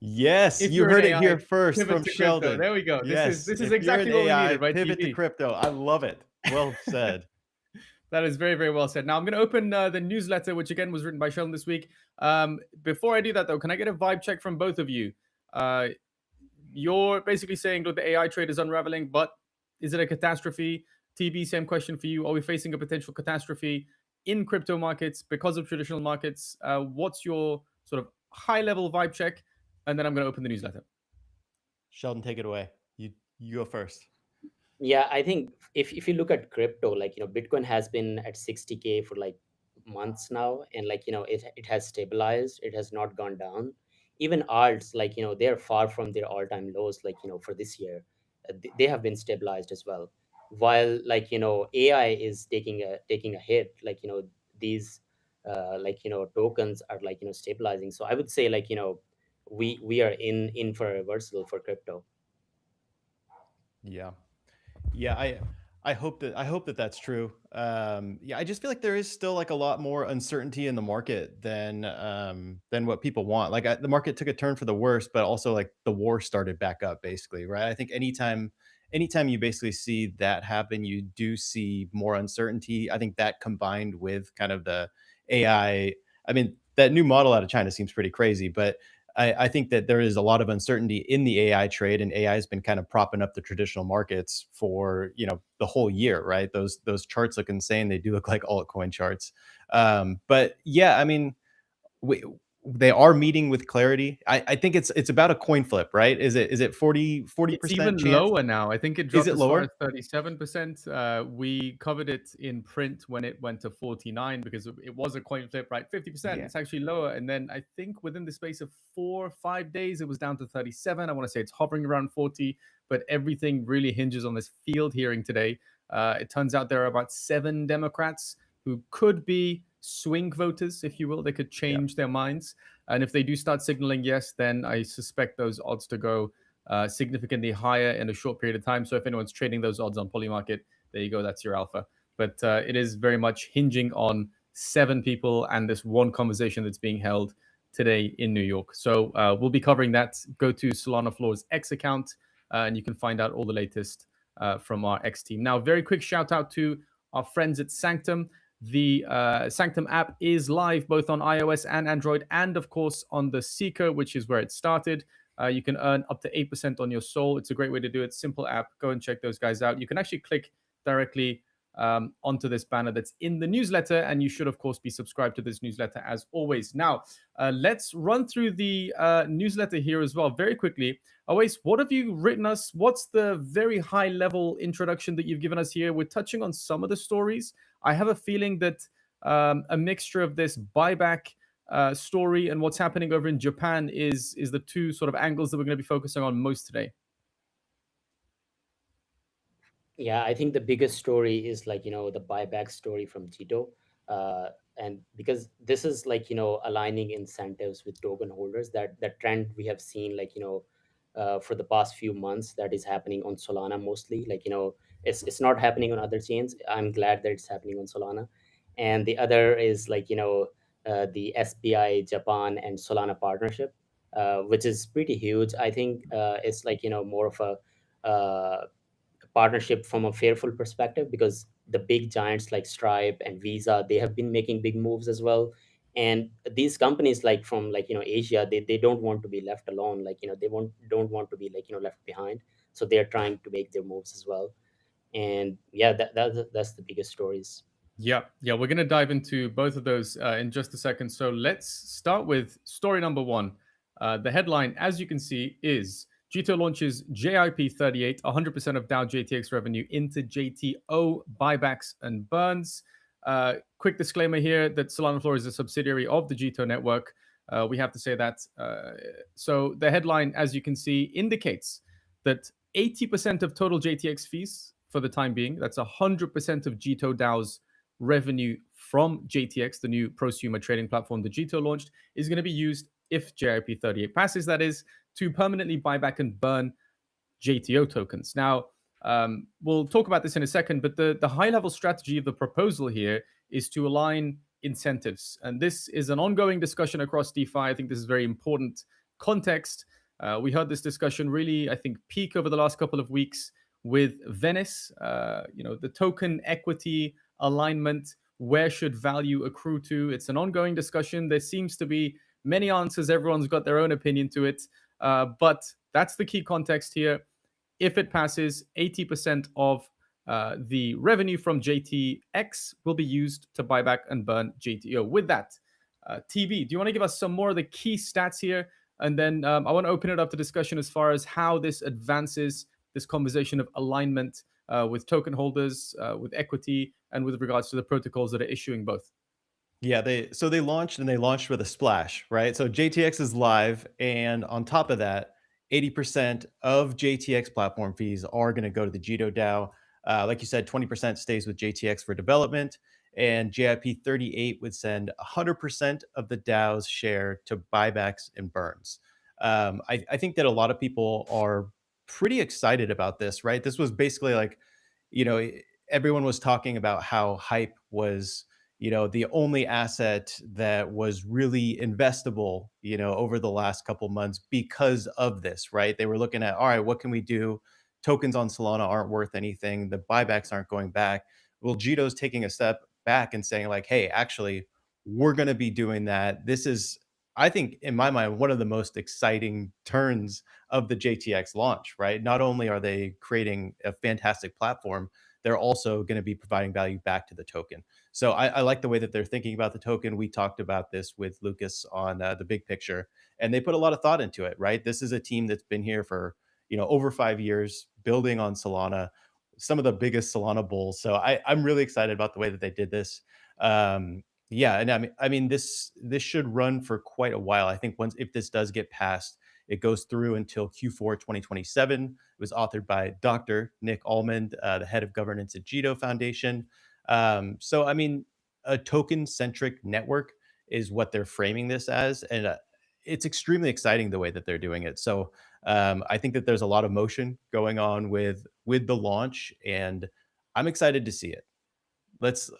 Yes, If you you're in heard it AI, here first pivot from to crypto. Sheldon. There we go. Yes, This is if you're in exactly what we AI, needed, right? pivot to TP? crypto. I love it. Well said. That is very, very well said. Now I'm going to open the newsletter, which again was written by Sheldon this week. Before I do that, though, can I get a vibe check from both of you? You're basically saying, look, the AI trade is unraveling, but is it a catastrophe? TB, same question for you. Are we facing a potential catastrophe in crypto markets because of traditional markets? What's your sort of high-level vibe check? And then I'm going to open the newsletter. Sheldon, take it away. You go first. Yeah, I think if you look at crypto, Bitcoin has been at 60K for months now, and it has stabilized. It has not gone down. Even alts, they're far from their all-time lows, for this year. They have been stabilized as well. While AI is taking a hit, these tokens are stabilizing. So I would say we are in for a reversal for crypto. Yeah. I hope that that's true. Yeah, I just feel like there is still like a lot more uncertainty in the market than what people want. The market took a turn for the worse, but also like the war started back up basically, right? I think anytime you basically see that happen, you do see more uncertainty. I think that combined with kind of the AI, I mean, that new model out of China seems pretty crazy, but I think that there is a lot of uncertainty in the AI trade, and AI has been kind of propping up the traditional markets for the whole year, right? Those charts look insane. They do look like altcoin charts. But yeah, I mean, they are meeting with clarity. I think it's about a coin flip, right? Is it 40% It's even chance? lower now. I think it dropped Is it as far lower? as 37%. We covered it in print when it went to 49 because it was a coin flip, right? 50%. Yeah. It's actually lower. And then I think within the space of 4 or 5 days, it was down to 37. I want to say it's hovering around 40, but everything really hinges on this field hearing today. It turns out there are about 7 Democrats who could be swing voters, if you will. They could change their minds. And if they do start signaling yes, then I suspect those odds to go significantly higher in a short period of time. So if anyone's trading those odds on Polymarket, there you go. That's your alpha. But it is very much hinging on 7 people and this one conversation that's being held today in New York. So we'll be covering that. Go to SolanaFloor's X account and you can find out all the latest from our X team. Now, very quick shout out to our friends at Sanctum. The Sanctum app is live both on iOS and Android, and of course on the Seeker, which is where it started. You can earn up to 8% on your Sol. It's a great way to do it. Simple app. Go and check those guys out. You can actually click directly onto this banner that's in the newsletter. And you should, of course, be subscribed to this newsletter as always. Now, let's run through the newsletter here as well very quickly. Awais, what have you written us? What's the very high level introduction that you've given us here? We're touching on some of the stories. I have a feeling that a mixture of this buyback story and what's happening over in Japan is the two sort of angles that we're going to be focusing on most today. Yeah, I think the biggest story is like, the buyback story from Jito. And because this is like, aligning incentives with token holders, that trend we have seen, like, for the past few months, that is happening on Solana mostly. Like, it's not happening on other chains. I'm glad that it's happening on Solana. And the other is like, the SBI Japan and Solana partnership, which is pretty huge. I think it's like, more of a partnership from a fearful perspective, because the big giants like Stripe and Visa, they have been making big moves as well. And these companies, like from like, Asia, they don't want to be left alone. Like, they don't want to be like, left behind. So they're trying to make their moves as well. And yeah, that's the biggest stories. Yeah, we're going to dive into both of those in just a second. So let's start with story number one. The headline, as you can see, is Jito launches JIP38, 100% of DAO JTX revenue into JTO buybacks and burns. Quick disclaimer here that SolanaFloor is a subsidiary of the Jito network. We have to say that. So the headline, as you can see, indicates that 80% of total JTX fees for the time being, that's 100% of Jito DAO's revenue from JTX, the new prosumer trading platform that Jito launched, is going to be used, if JIP38 passes, that is, to permanently buy back and burn JTO tokens. Now, we'll talk about this in a second, but the high-level strategy of the proposal here is to align incentives. And this is an ongoing discussion across DeFi. I think this is very important context. We heard this discussion really, I think, peak over the last couple of weeks with Venice, the token equity alignment. Where should value accrue to? It's an ongoing discussion. There seems to be many answers. Everyone's got their own opinion to it. But that's the key context here. If it passes, 80% of the revenue from JTX will be used to buy back and burn JTO. With that, TB, do you want to give us some more of the key stats here? And then I want to open it up to discussion as far as how this advances this conversation of alignment with token holders, with equity, and with regards to the protocols that are issuing both. Yeah, they launched with a splash, right? So JTX is live, and on top of that, 80% of JTX platform fees are going to go to the Jito DAO. Like you said, 20% stays with JTX for development, and JIP38 would send 100% of the DAO's share to buybacks and burns. I think that a lot of people are pretty excited about this, right? This was basically like, you know, everyone was talking about how hype was, the only asset that was really investable, over the last couple months because of this, right? They were looking at, all right, what can we do? Tokens on Solana aren't worth anything. The buybacks aren't going back. Well, Jito's taking a step back and saying like, hey, actually, we're going to be doing that. This is, I think, in my mind, one of the most exciting turns of the JTX launch, right? Not only are they creating a fantastic platform, they're also going to be providing value back to the token. So I like the way that they're thinking about the token. We talked about this with Lucas on the big picture, and they put a lot of thought into it, right? This is a team that's been here for, over 5 years, building on Solana, some of the biggest Solana bulls. So I'm really excited about the way that they did this. Yeah, and I mean this should run for quite a while. I think if this does get passed, it goes through until Q4 2027. It was authored by Dr. Nick Almond, the head of governance at Jito Foundation. So, I mean, a token-centric network is what they're framing this as, and it's extremely exciting the way that they're doing it. So, I think that there's a lot of motion going on with the launch, and I'm excited to see it.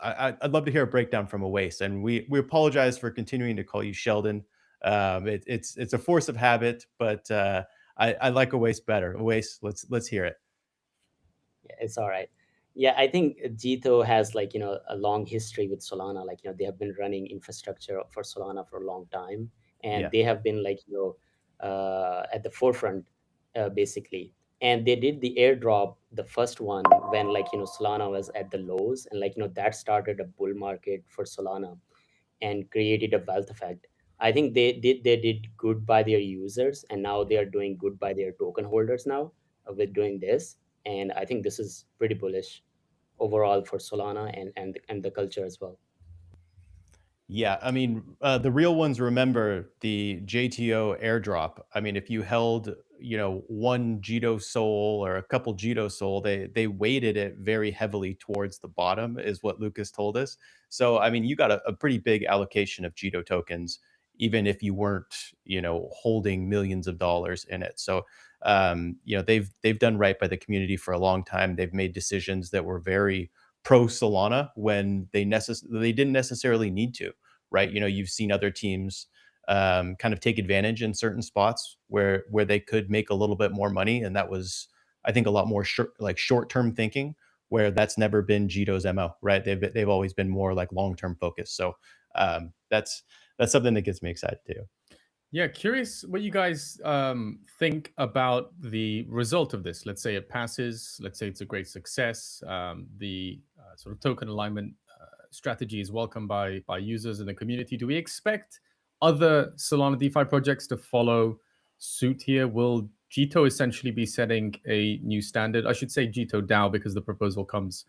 I'd love to hear a breakdown from Awais, and we apologize for continuing to call you Sheldon. It's a force of habit, but I like Awais better. Awais, let's hear it. Yeah, it's all right. Yeah, I think Jito has like, a long history with Solana. Like, they have been running infrastructure for Solana for a long time, and Yeah. they have been like, at the forefront, basically. And they did the airdrop, the first one, when Solana was at the lows, and that started a bull market for Solana and created a wealth effect. I think they did good by their users, and now they are doing good by their token holders now with doing this. And I think this is pretty bullish overall for Solana and the culture as well. Yeah, I mean, the real ones remember the JTO airdrop. I mean, if you held, one Jito Soul or a couple Jito Soul, they weighted it very heavily towards the bottom, is what Lucas told us. So, I mean, you got a pretty big allocation of Jito tokens, even if you weren't, holding millions of dollars in it. So, they've done right by the community for a long time. They've made decisions that were very pro Solana when they didn't necessarily need to, right? You've seen other teams kind of take advantage in certain spots where they could make a little bit more money, and that was, I think, a lot more short term thinking, where that's never been Jito's mo, right? They've always been more like long term focused. So that's something that gets me excited too. Yeah, curious what you guys think about the result of this. Let's say it passes. Let's say it's a great success. The sort of token alignment strategy is welcomed by users in the community. Do we expect other Solana DeFi projects to follow suit here? Will Jito essentially be setting a new standard? I should say Jito DAO because the proposal comes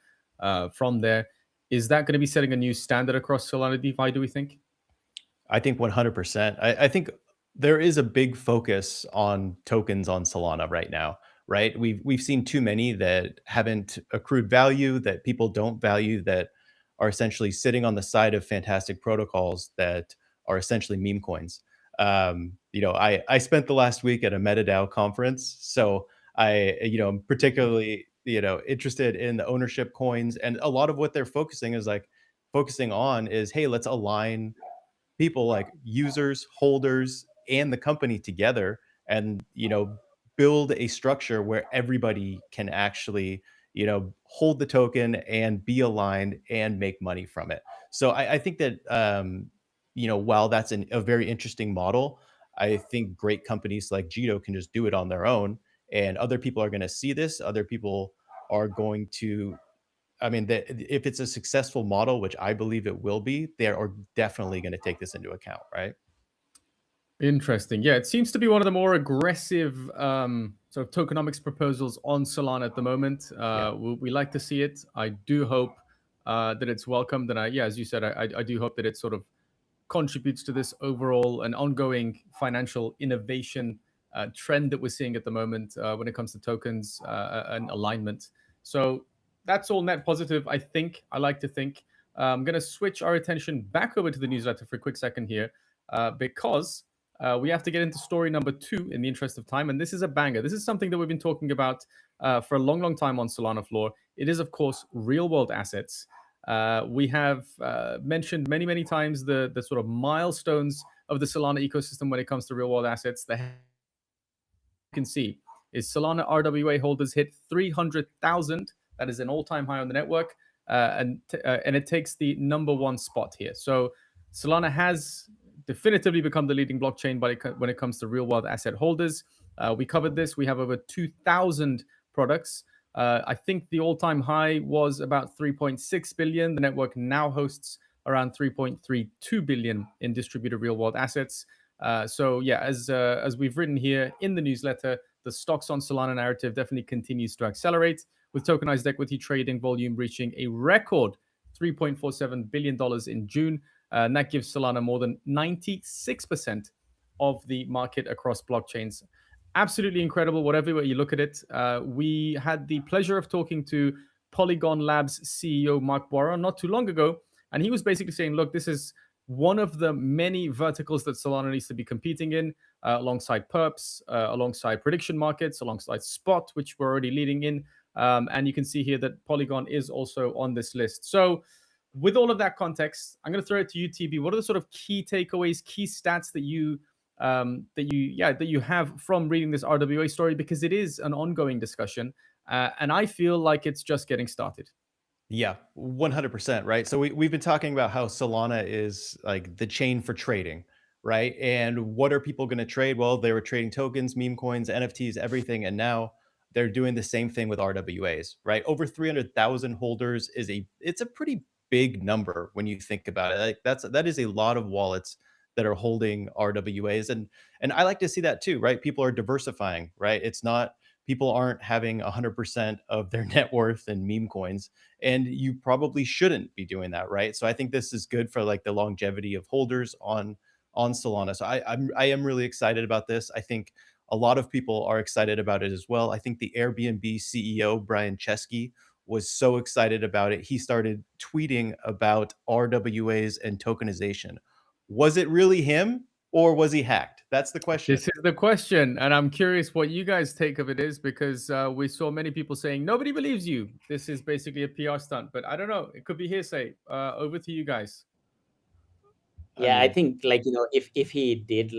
from there. Is that going to be setting a new standard across Solana DeFi, do we think? I think 100%. I think there is a big focus on tokens on Solana right now, right? We've seen too many that haven't accrued value, that people don't value, that are essentially sitting on the side of fantastic protocols that are essentially meme coins. I spent the last week at a MetaDAO conference, so I'm particularly interested in the ownership coins, and a lot of what they're focusing on is, hey, let's align people like users, holders, and the company together, and build a structure where everybody can actually hold the token and be aligned and make money from it. So I think that while that's a very interesting model, I think great companies like Jito can just do it on their own, and other people are going to see this. Other people are going to, I mean, if it's a successful model, which I believe it will be, they are definitely going to take this into account, right? Interesting. Yeah, it seems to be one of the more aggressive sort of tokenomics proposals on Solana at the moment. We like to see it. I do hope that it's welcomed. And as you said, I do hope that it sort of contributes to this overall and ongoing financial innovation trend that we're seeing at the moment when it comes to tokens and alignment. So that's all net positive, I think. I like to think. I'm going to switch our attention back over to the newsletter for a quick second here because we have to get into story number 2 in the interest of time. And this is a banger. This is something that we've been talking about for a long, long time on SolanaFloor. It is, of course, real-world assets. We have mentioned many, many times the sort of milestones of the Solana ecosystem when it comes to real-world assets. You can see is Solana RWA holders hit 300,000. That is an all-time high on the network, and it takes the number 1 spot here. So Solana has definitively become the leading blockchain when it comes to real-world asset holders. We covered this. We have over 2,000 products. I think the all-time high was about 3.6 billion. The network now hosts around 3.32 billion in distributed real-world assets. As we've written here in the newsletter, the stocks on Solana narrative definitely continues to accelerate, with tokenized equity trading volume reaching a record $3.47 billion in June. And that gives Solana more than 96% of the market across blockchains. Absolutely incredible, whatever way you look at it. We had the pleasure of talking to Polygon Labs CEO Mark Boiron not too long ago, and he was basically saying, look, this is one of the many verticals that Solana needs to be competing in, alongside perps, alongside prediction markets, alongside spot, which we're already leading in. And you can see here that Polygon is also on this list. So with all of that context, I'm going to throw it to you, TB. What are the sort of key takeaways, key stats that you have from reading this RWA story? Because it is an ongoing discussion, and I feel like it's just getting started. Yeah, 100%, right? So we've been talking about how Solana is like the chain for trading, right? And what are people going to trade? Well, they were trading tokens, meme coins, NFTs, everything. And now they're doing the same thing with RWAs, right? Over 300,000 holders it's a pretty big number when you think about it. Like that is a lot of wallets that are holding RWAs, and I like to see that too, right? People are diversifying, right? It's not people aren't having 100% of their net worth in meme coins, and you probably shouldn't be doing that, right? So I think this is good for like the longevity of holders on Solana. So I am really excited about this. I think a lot of people are excited about it as well. I think the Airbnb CEO Brian Chesky was so excited about it. He started tweeting about RWAs and tokenization. Was it really him or was he hacked? That's the question. This is the question, and I'm curious what you guys take of it is, because we saw many people saying nobody believes you. This is basically a PR stunt, but I don't know. It could be hearsay. Over to you guys. Yeah, I mean, think like if he did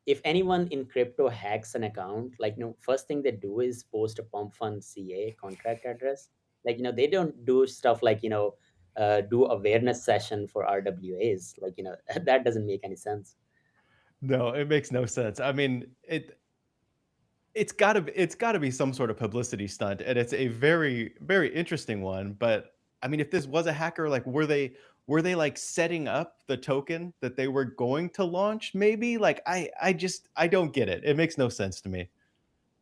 if anyone in crypto hacks an account, first thing they do is post a pump fund CA contract address. They don't do stuff do awareness session for RWAs. That doesn't make any sense. no, it makes no sense. I mean, it's gotta be some sort of publicity stunt, and it's a very, very interesting one. But I mean, if this was a hacker, like were they like setting up the token that they were going to launch? Maybe like I don't get it. It makes no sense to me.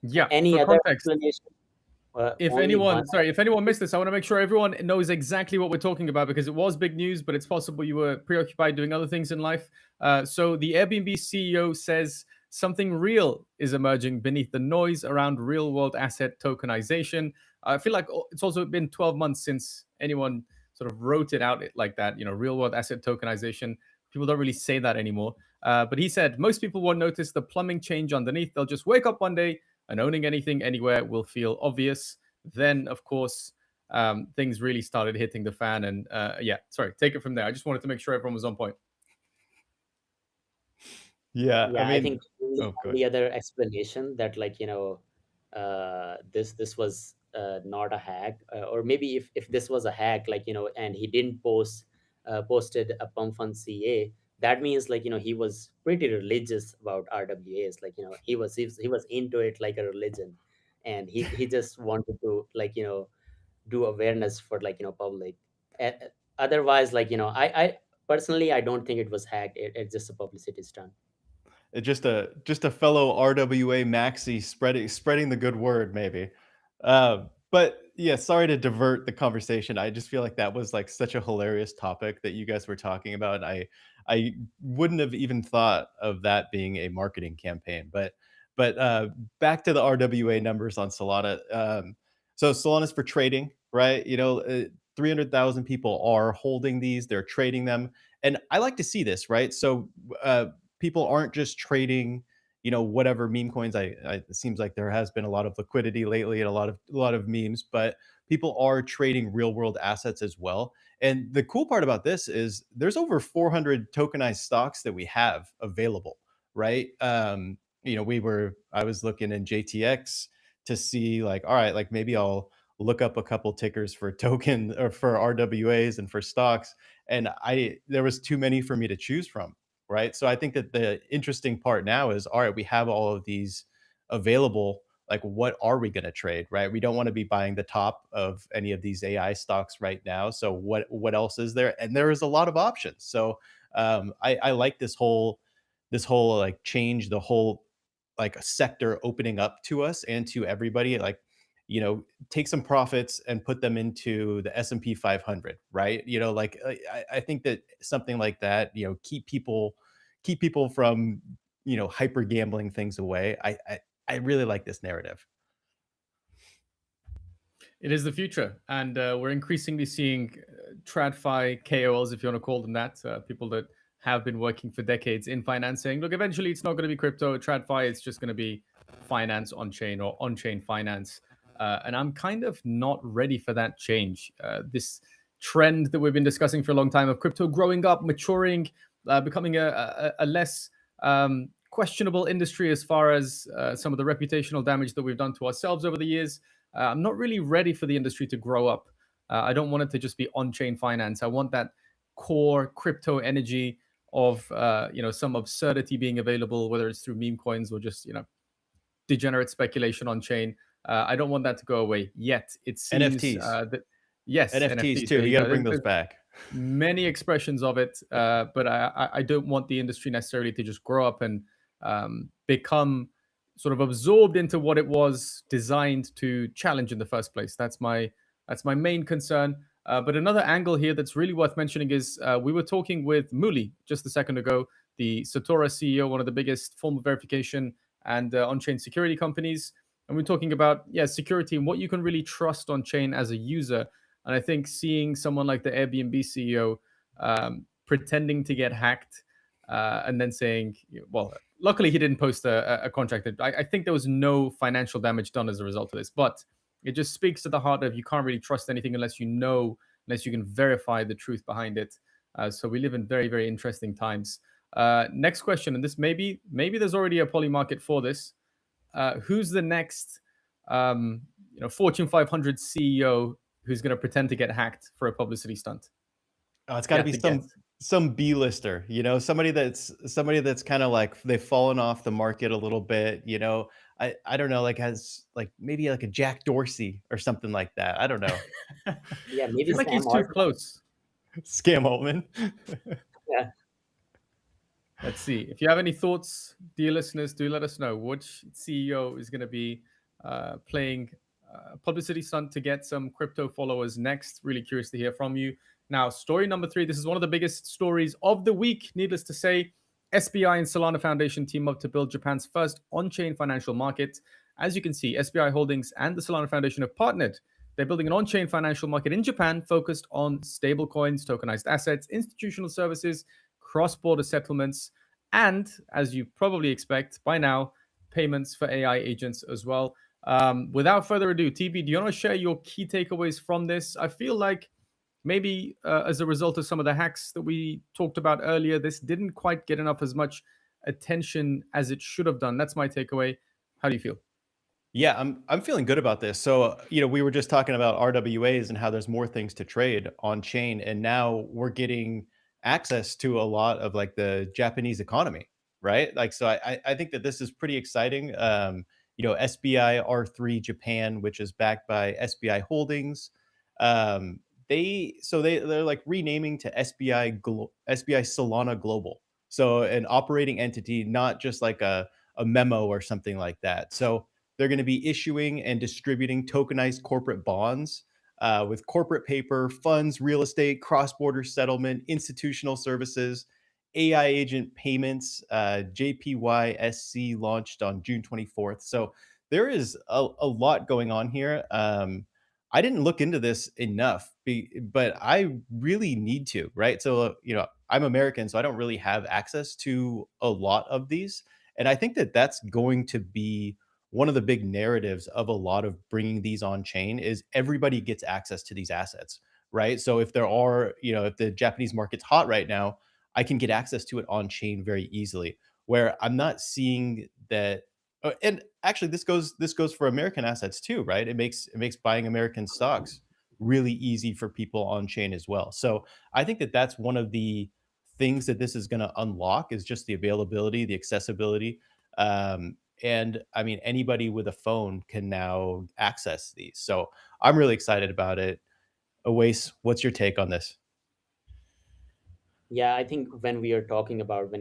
Yeah, Any for other context, explanation? if Only one. anyone missed this, I want to make sure everyone knows exactly what we're talking about, because it was big news, but it's possible you were preoccupied doing other things in life. So the Airbnb CEO says something real is emerging beneath the noise around real world asset tokenization. I feel like it's also been 12 months since anyone sort of wrote it out like that, real world asset tokenization. People don't really say that anymore. But he said most people won't notice the plumbing change underneath. They'll just wake up one day and owning anything anywhere will feel obvious. Then, of course, things really started hitting the fan. And yeah, sorry, take it from there. I just wanted to make sure everyone was on point. Yeah, I Yeah, I mean, think only, oh, good. only other explanation that this was not a hack, or maybe if this was a hack, and he didn't posted a pump fund CA, that means he was pretty religious about RWAs. He was into it like a religion, and he just wanted to do awareness for public. Uh, Otherwise, I personally I don't think it was hacked. It's just a publicity stunt. Just a fellow RWA maxi spreading the good word, maybe. But yeah, sorry to divert the conversation. I just feel like that was like such a hilarious topic that you guys were talking about. I wouldn't have even thought of that being a marketing campaign. But back to the RWA numbers on Solana. So Solana's for trading, right? 300,000 people are holding these. They're trading them, and I like to see this, right? So people aren't just trading, whatever meme coins. It seems like there has been a lot of liquidity lately and a lot of memes, but people are trading real world assets as well. And the cool part about this is there's over 400 tokenized stocks that we have available, right? I was looking in JTX to see like, all right, like maybe I'll look up a couple tickers for token or for RWAs and for stocks. And there was too many for me to choose from, right? So I think that the interesting part now is, all right, we have all of these available. Like, what are we going to trade, right? We don't want to be buying the top of any of these AI stocks right now. So what else is there? And there is a lot of options. So I like this whole like change, the whole like a sector opening up to us and to everybody. Like, take some profits and put them into the S&P 500, right? Like I think that something like that, keep people from hyper gambling things away. I really like this narrative. It is the future, and we're increasingly seeing TradFi KOLs, if you want to call them that, people that have been working for decades in financing. Look, eventually it's not going to be crypto, TradFi. It's just going to be finance on chain or on chain finance. And I'm kind of not ready for that change. This trend that we've been discussing for a long time of crypto growing up, maturing, becoming a less questionable industry as far as some of the reputational damage that we've done to ourselves over the years. I'm not really ready for the industry to grow up. I don't want it to just be on-chain finance. I want that core crypto energy of some absurdity being available, whether it's through meme coins or just degenerate speculation on chain. I don't want that to go away yet. It seems NFTs. that yes, NFTs NFTs. too. There You you got go. to bring those back. Many expressions of it, but I don't want the industry necessarily to just grow up and become sort of absorbed into what it was designed to challenge in the first place. That's my main concern. But another angle here that's really worth mentioning is we were talking with Mooly just a second ago, the Certora CEO, one of the biggest formal verification and on-chain security companies, and we're talking about security and what you can really trust on chain as a user. And I think seeing someone like the Airbnb CEO pretending to get hacked and then saying, well, luckily he didn't post a contract. I think there was no financial damage done as a result of this, but it just speaks to the heart of you can't really trust anything unless you know, unless you can verify the truth behind it. So we live in very, very interesting times. Next question, and this maybe there's already a poly market for this. Who's the next Fortune 500 CEO who's going to pretend to get hacked for a publicity stunt? Oh, it's got to be some B-lister, somebody that's kind of like they've fallen off the market a little bit, I don't know, like has like maybe like a Jack Dorsey or something like that. I don't know. Yeah, maybe like he's too close. Scam Altman. Yeah. Let's see. If you have any thoughts, dear listeners, do let us know. Which CEO is going to be playing publicity stunt to get some crypto followers next? Really curious to hear from you. Now, story number 3. This is one of the biggest stories of the week. Needless to say, SBI and Solana Foundation team up to build Japan's first on-chain financial market. As you can see, SBI Holdings and the Solana Foundation have partnered. They're building an on-chain financial market in Japan focused on stablecoins, tokenized assets, institutional services, cross-border settlements, and, as you probably expect by now, payments for AI agents as well. Without further ado, TB, do you want to share your key takeaways from this? I feel like maybe as a result of some of the hacks that we talked about earlier, this didn't quite get as much attention as it should have done. That's my takeaway. How do you feel? Yeah, I'm feeling good about this. So, we were just talking about RWAs and how there's more things to trade on chain, and now we're getting access to a lot of like the Japanese economy, right? Like, so I think that this is pretty exciting. SBI R3 Japan, which is backed by SBI Holdings, they're like renaming to SBI Solana Global, so an operating entity, not just like a memo or something like that. So they're going to be issuing and distributing tokenized corporate bonds with corporate paper, funds, real estate, cross-border settlement, institutional services, AI agent payments. JPYSC launched on June 24th. So there is a lot going on here. I didn't look into this enough, but I really need to, right? So, I'm American, so I don't really have access to a lot of these. And I think that that's going to be one of the big narratives of a lot of bringing these on chain is everybody gets access to these assets, right? So if if the Japanese market's hot right now, I can get access to it on chain very easily, where I'm not seeing that. And actually, this goes for American assets too, right? It makes buying American stocks really easy for people on chain as well. So I think that that's one of the things that this is going to unlock is just the availability, the accessibility. And I mean, anybody with a phone can now access these. So I'm really excited about it. Awais, what's your take on this? Yeah, I think when you talked about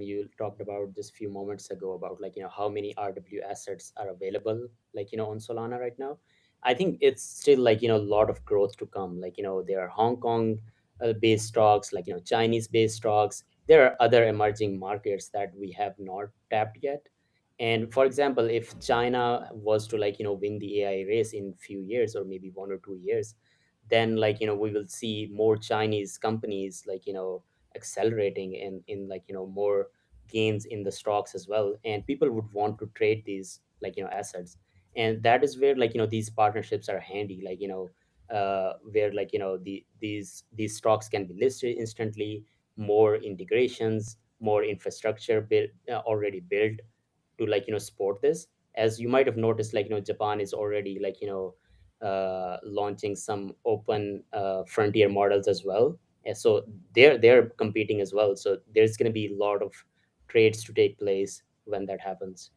just few moments ago about how many RW assets are available on Solana right now, I think it's still a lot of growth to come. There are Hong Kong based stocks, Chinese based stocks. There are other emerging markets that we have not tapped yet. And for example, if China was to win the AI race in few years or maybe 1 or 2 years, then we will see more Chinese companies accelerating in more gains in the stocks as well, and people would want to trade these assets. And that is where these partnerships are handy, where these stocks can be listed instantly, more integrations, more infrastructure built already built to support this. As you might have noticed, Japan is already launching some open frontier models as well. And so they're competing as well. So there's going to be a lot of trades to take place when that happens.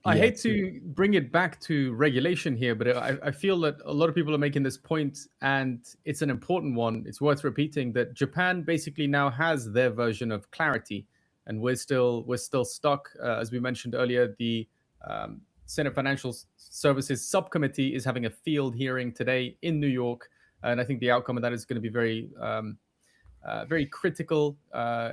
I Yeah, hate to bring it back to regulation here, but I feel that a lot of people are making this point, and it's an important one. It's worth repeating that Japan basically now has their version of clarity, and we're still stuck. As we mentioned earlier, the Senate Financial Services Subcommittee is having a field hearing today in New York, and I think the outcome of that is going to be very critical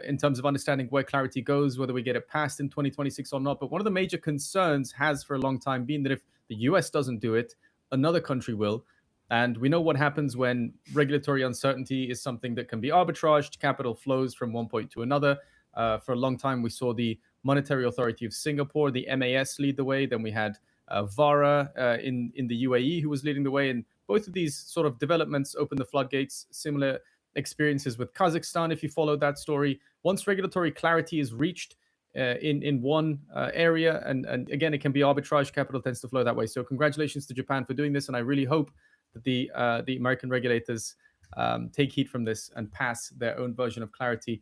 in terms of understanding where clarity goes, whether we get it passed in 2026 or not. But one of the major concerns has for a long time been that if the US doesn't do it, another country will. And we know what happens when regulatory uncertainty is something that can be arbitraged, capital flows from one point to another. For a long time, we saw the Monetary Authority of Singapore, the MAS, lead the way. Then we had VARA in the UAE, who was leading the way. And both of these sort of developments opened the floodgates. Similar experiences with Kazakhstan, if you follow that story. Once regulatory clarity is reached in one area, and again, it can be arbitrage, capital tends to flow that way. So congratulations to Japan for doing this, and I really hope that the American regulators take heed from this and pass their own version of clarity.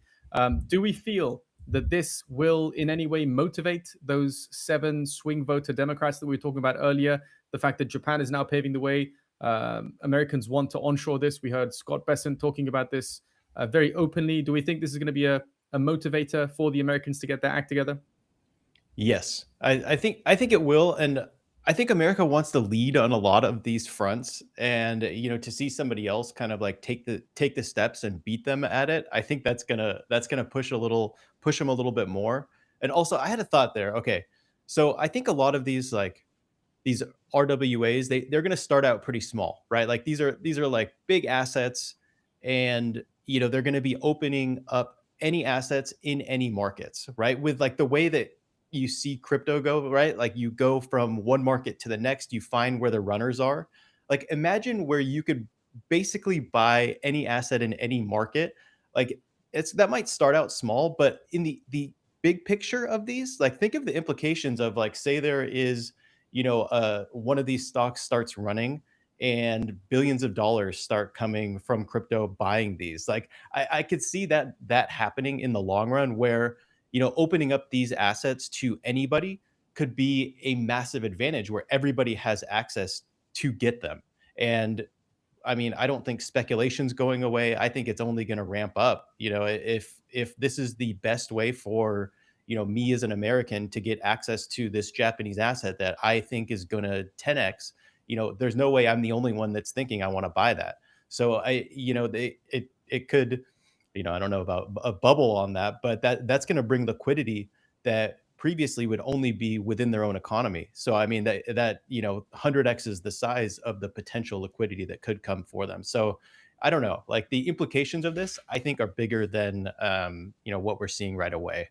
Do we feel that this will in any way motivate those 7 swing voter Democrats that we were talking about earlier? The fact that Japan is now paving the way, Americans want to onshore this. We heard Scott Bessent talking about this very openly. Do we think this is going to be a motivator for the Americans to get their act together? Yes, I think it will, and I think America wants to lead on a lot of these fronts, and to see somebody else kind of like take the steps and beat them at it, I think that's gonna push them a little bit more. And also, I had a thought there. Okay, so I think a lot of these RWAs, they're going to start out pretty small, right? Like these are like big assets, and they're going to be opening up any assets in any markets, right? With like the way that you see crypto go, right? Like you go from one market to the next, you find where the runners are. Like imagine where you could basically buy any asset in any market. Like that might start out small, but in the big picture of these, like think of the implications of like, say there is one of these stocks starts running and billions of dollars start coming from crypto buying these. Like I could see that happening in the long run where, opening up these assets to anybody could be a massive advantage where everybody has access to get them. And I mean, I don't think speculation's going away. I think it's only going to ramp up. If this is the best way for me as an American to get access to this Japanese asset that I think is going to 10x, there's no way I'm the only one that's thinking I want to buy that. So it could, I don't know about a bubble on that, but that's going to bring liquidity that previously would only be within their own economy. So I mean that 100x is the size of the potential liquidity that could come for them. So I don't know, like the implications of this, I think are bigger than what we're seeing right away.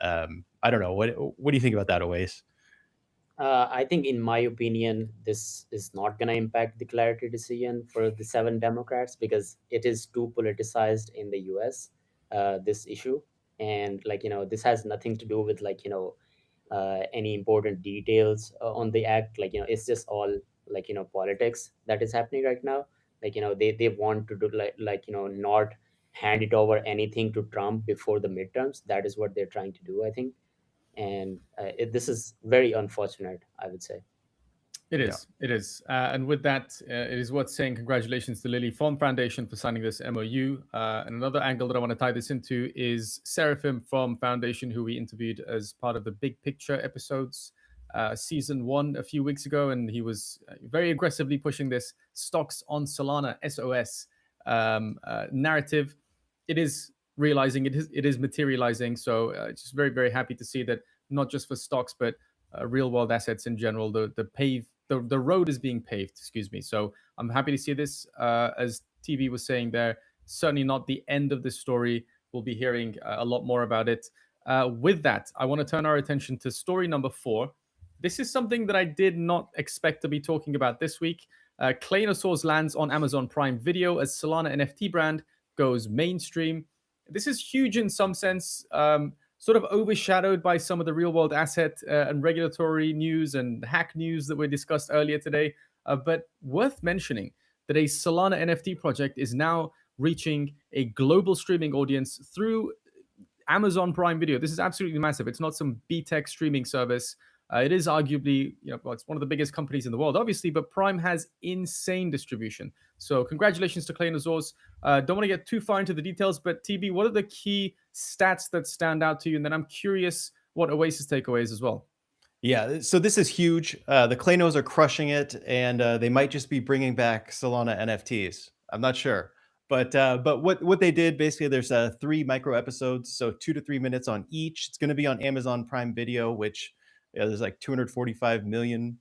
I don't know. What do you think about that, Awais? I think, in my opinion, this is not going to impact the clarity decision for the 7 Democrats because it is too politicized in the US, this issue. And this has nothing to do with any important details on the act. It's just all politics that is happening right now. They want to do not hand it over anything to Trump before the midterms. That is what they're trying to do, I think. And this is very unfortunate, I would say. It is. Yeah. It is. And with that, it is worth saying congratulations to Lily Font Foundation for signing this MOU. And another angle that I want to tie this into is Seraphim from Foundation, who we interviewed as part of the Big Picture episodes, season 1 a few weeks ago. And he was very aggressively pushing this stocks on Solana, SOS narrative. It is realizing, it is materializing. So just very, very happy to see that, not just for stocks, but real world assets in general, the road is being paved, excuse me. So I'm happy to see this. As TV was saying there, certainly not the end of the story. We'll be hearing a lot more about it. With that, I want to turn our attention to story number 4. This is something that I did not expect to be talking about this week. Claynosaurz lands on Amazon Prime Video as Solana NFT brand goes mainstream. This is huge in some sense. Sort of overshadowed by some of the real world asset and regulatory news and hack news that we discussed earlier today. But worth mentioning that a Solana NFT project is now reaching a global streaming audience through Amazon Prime Video. This is absolutely massive. It's not some BTech streaming service. It is arguably, well, it's one of the biggest companies in the world, obviously, but Prime has insane distribution. So congratulations to Claynosaurus. Don't want to get too far into the details, but TB, what are the key stats that stand out to you? And then I'm curious what Awais' takeaway is as well. Yeah, so this is huge. The Claynos are crushing it, and they might just be bringing back Solana NFTs. I'm not sure, but what they did basically, there's 3 micro episodes, so 2 to 3 minutes on each. It's going to be on Amazon Prime Video, which there's like 245 million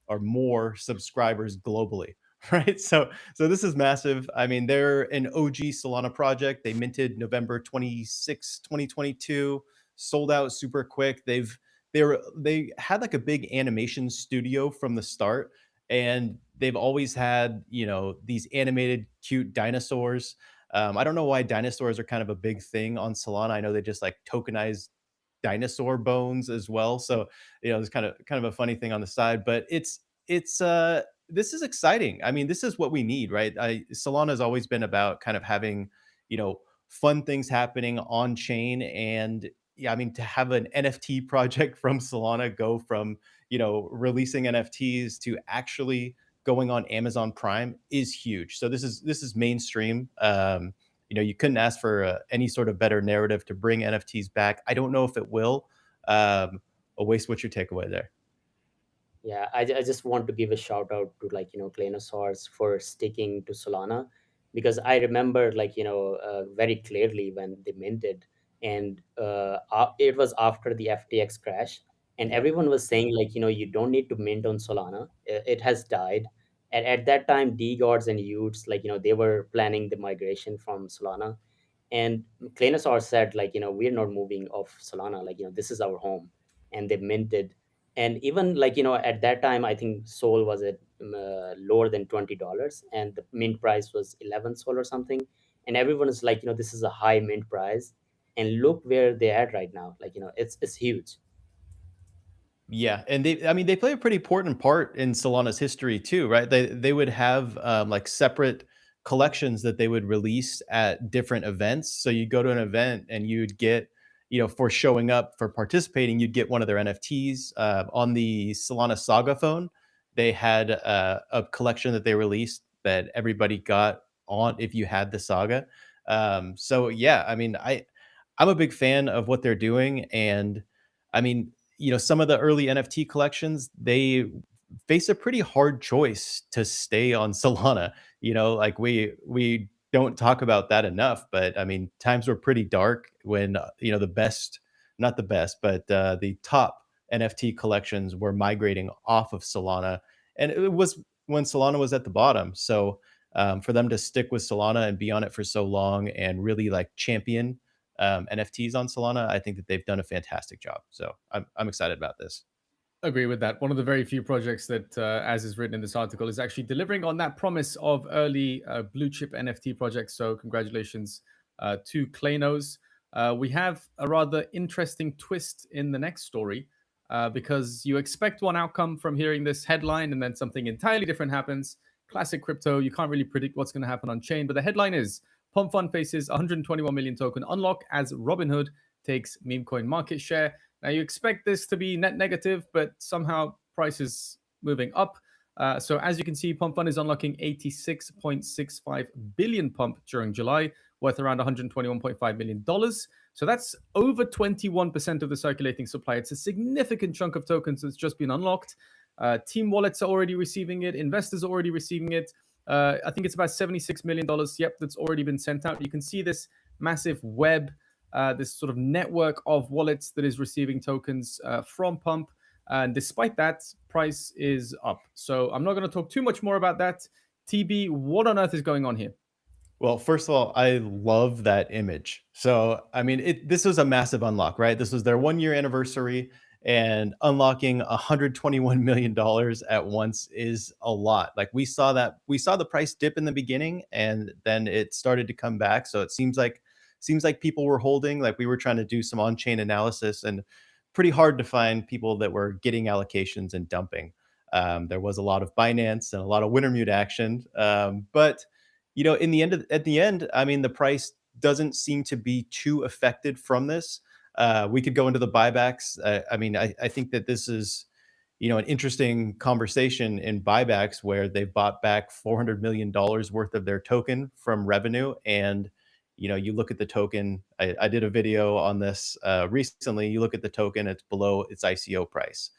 or more subscribers globally, right? So this is massive. I mean, they're an OG Solana project. They minted November 26, 2022, sold out super quick. They had like a big animation studio from the start, and they've always had, these animated cute dinosaurs. I don't know why dinosaurs are kind of a big thing on Solana. I know they just like tokenized dinosaur bones as well. So, it's kind of a funny thing on the side, but it's this is exciting. I mean, this is what we need, right? Solana has always been about kind of having, fun things happening on chain. And yeah, I mean, to have an NFT project from Solana go from, releasing NFTs to actually going on Amazon Prime is huge. So this is mainstream. You couldn't ask for any sort of better narrative to bring NFTs back. I don't know if it will. Awais, what's your takeaway there? Yeah, I just want to give a shout out to Claynosaurus for sticking to Solana, because I remember very clearly when they minted, and it was after the FTX crash, and everyone was saying you don't need to mint on Solana, it has died. And at that time, D-Gods and Utes they were planning the migration from Solana, and Claynosaur said we're not moving off Solana, this is our home, and they minted. And even at that time, I think Sol was at lower than $20, and the mint price was 11 Sol or something, and everyone is this is a high mint price, and look where they're at right now, it's huge. Yeah, and they play a pretty important part in Solana's history too, right? They would have like separate collections that they would release at different events. So you go to an event and you'd get, for showing up, for participating, you'd get one of their NFTs. On the Solana Saga phone, they had a collection that they released that everybody got on if you had the Saga. So yeah, I mean, I'm a big fan of what they're doing, and I mean, some of the early NFT collections, they face a pretty hard choice to stay on Solana. Like we don't talk about that enough, but I mean, times were pretty dark when the best, not the best, but the top NFT collections were migrating off of Solana, and it was when Solana was at the bottom. So for them to stick with Solana and be on it for so long and really like champion NFTs on Solana, I think that they've done a fantastic job. So I'm excited about this. Agree with that. One of the very few projects that, as is written in this article, is actually delivering on that promise of early blue chip NFT projects. So congratulations to Claynos. We have a rather interesting twist in the next story, because you expect one outcome from hearing this headline and then something entirely different happens. Classic crypto. You can't really predict what's going to happen on chain, but the headline is Pump Fund faces 121 million token unlock as Robinhood takes meme coin market share. Now, you expect this to be net negative, but somehow price is moving up. So as you can see, Pump Fund is unlocking 86.65 billion pump during July, worth around $121.5 million. So that's over 21% of the circulating supply. It's a significant chunk of tokens that's just been unlocked. Team wallets are already receiving it. Investors are already receiving it. I think it's about $76 million. Yep, that's already been sent out. You can see this massive web, this sort of network of wallets that is receiving tokens from Pump. And despite that, price is up. So I'm not going to talk too much more about that. TB, what on earth is going on here? Well, first of all, I love that image. So, I mean, this was a massive unlock, right? This was their 1-year anniversary, and unlocking $121 million at once is a lot. Like we saw the price dip in the beginning, and then it started to come back. So it seems like people were holding. Like we were trying to do some on-chain analysis, and pretty hard to find people that were getting allocations and dumping. There was a lot of Binance and a lot of Wintermute action, but at the end, I mean, the price doesn't seem to be too affected from this. We could go into the buybacks. I mean, I think that this is, an interesting conversation in buybacks where they bought back $400 million worth of their token from revenue. And, you look at the token, I did a video on this recently. You look at the token, it's below its ICO price.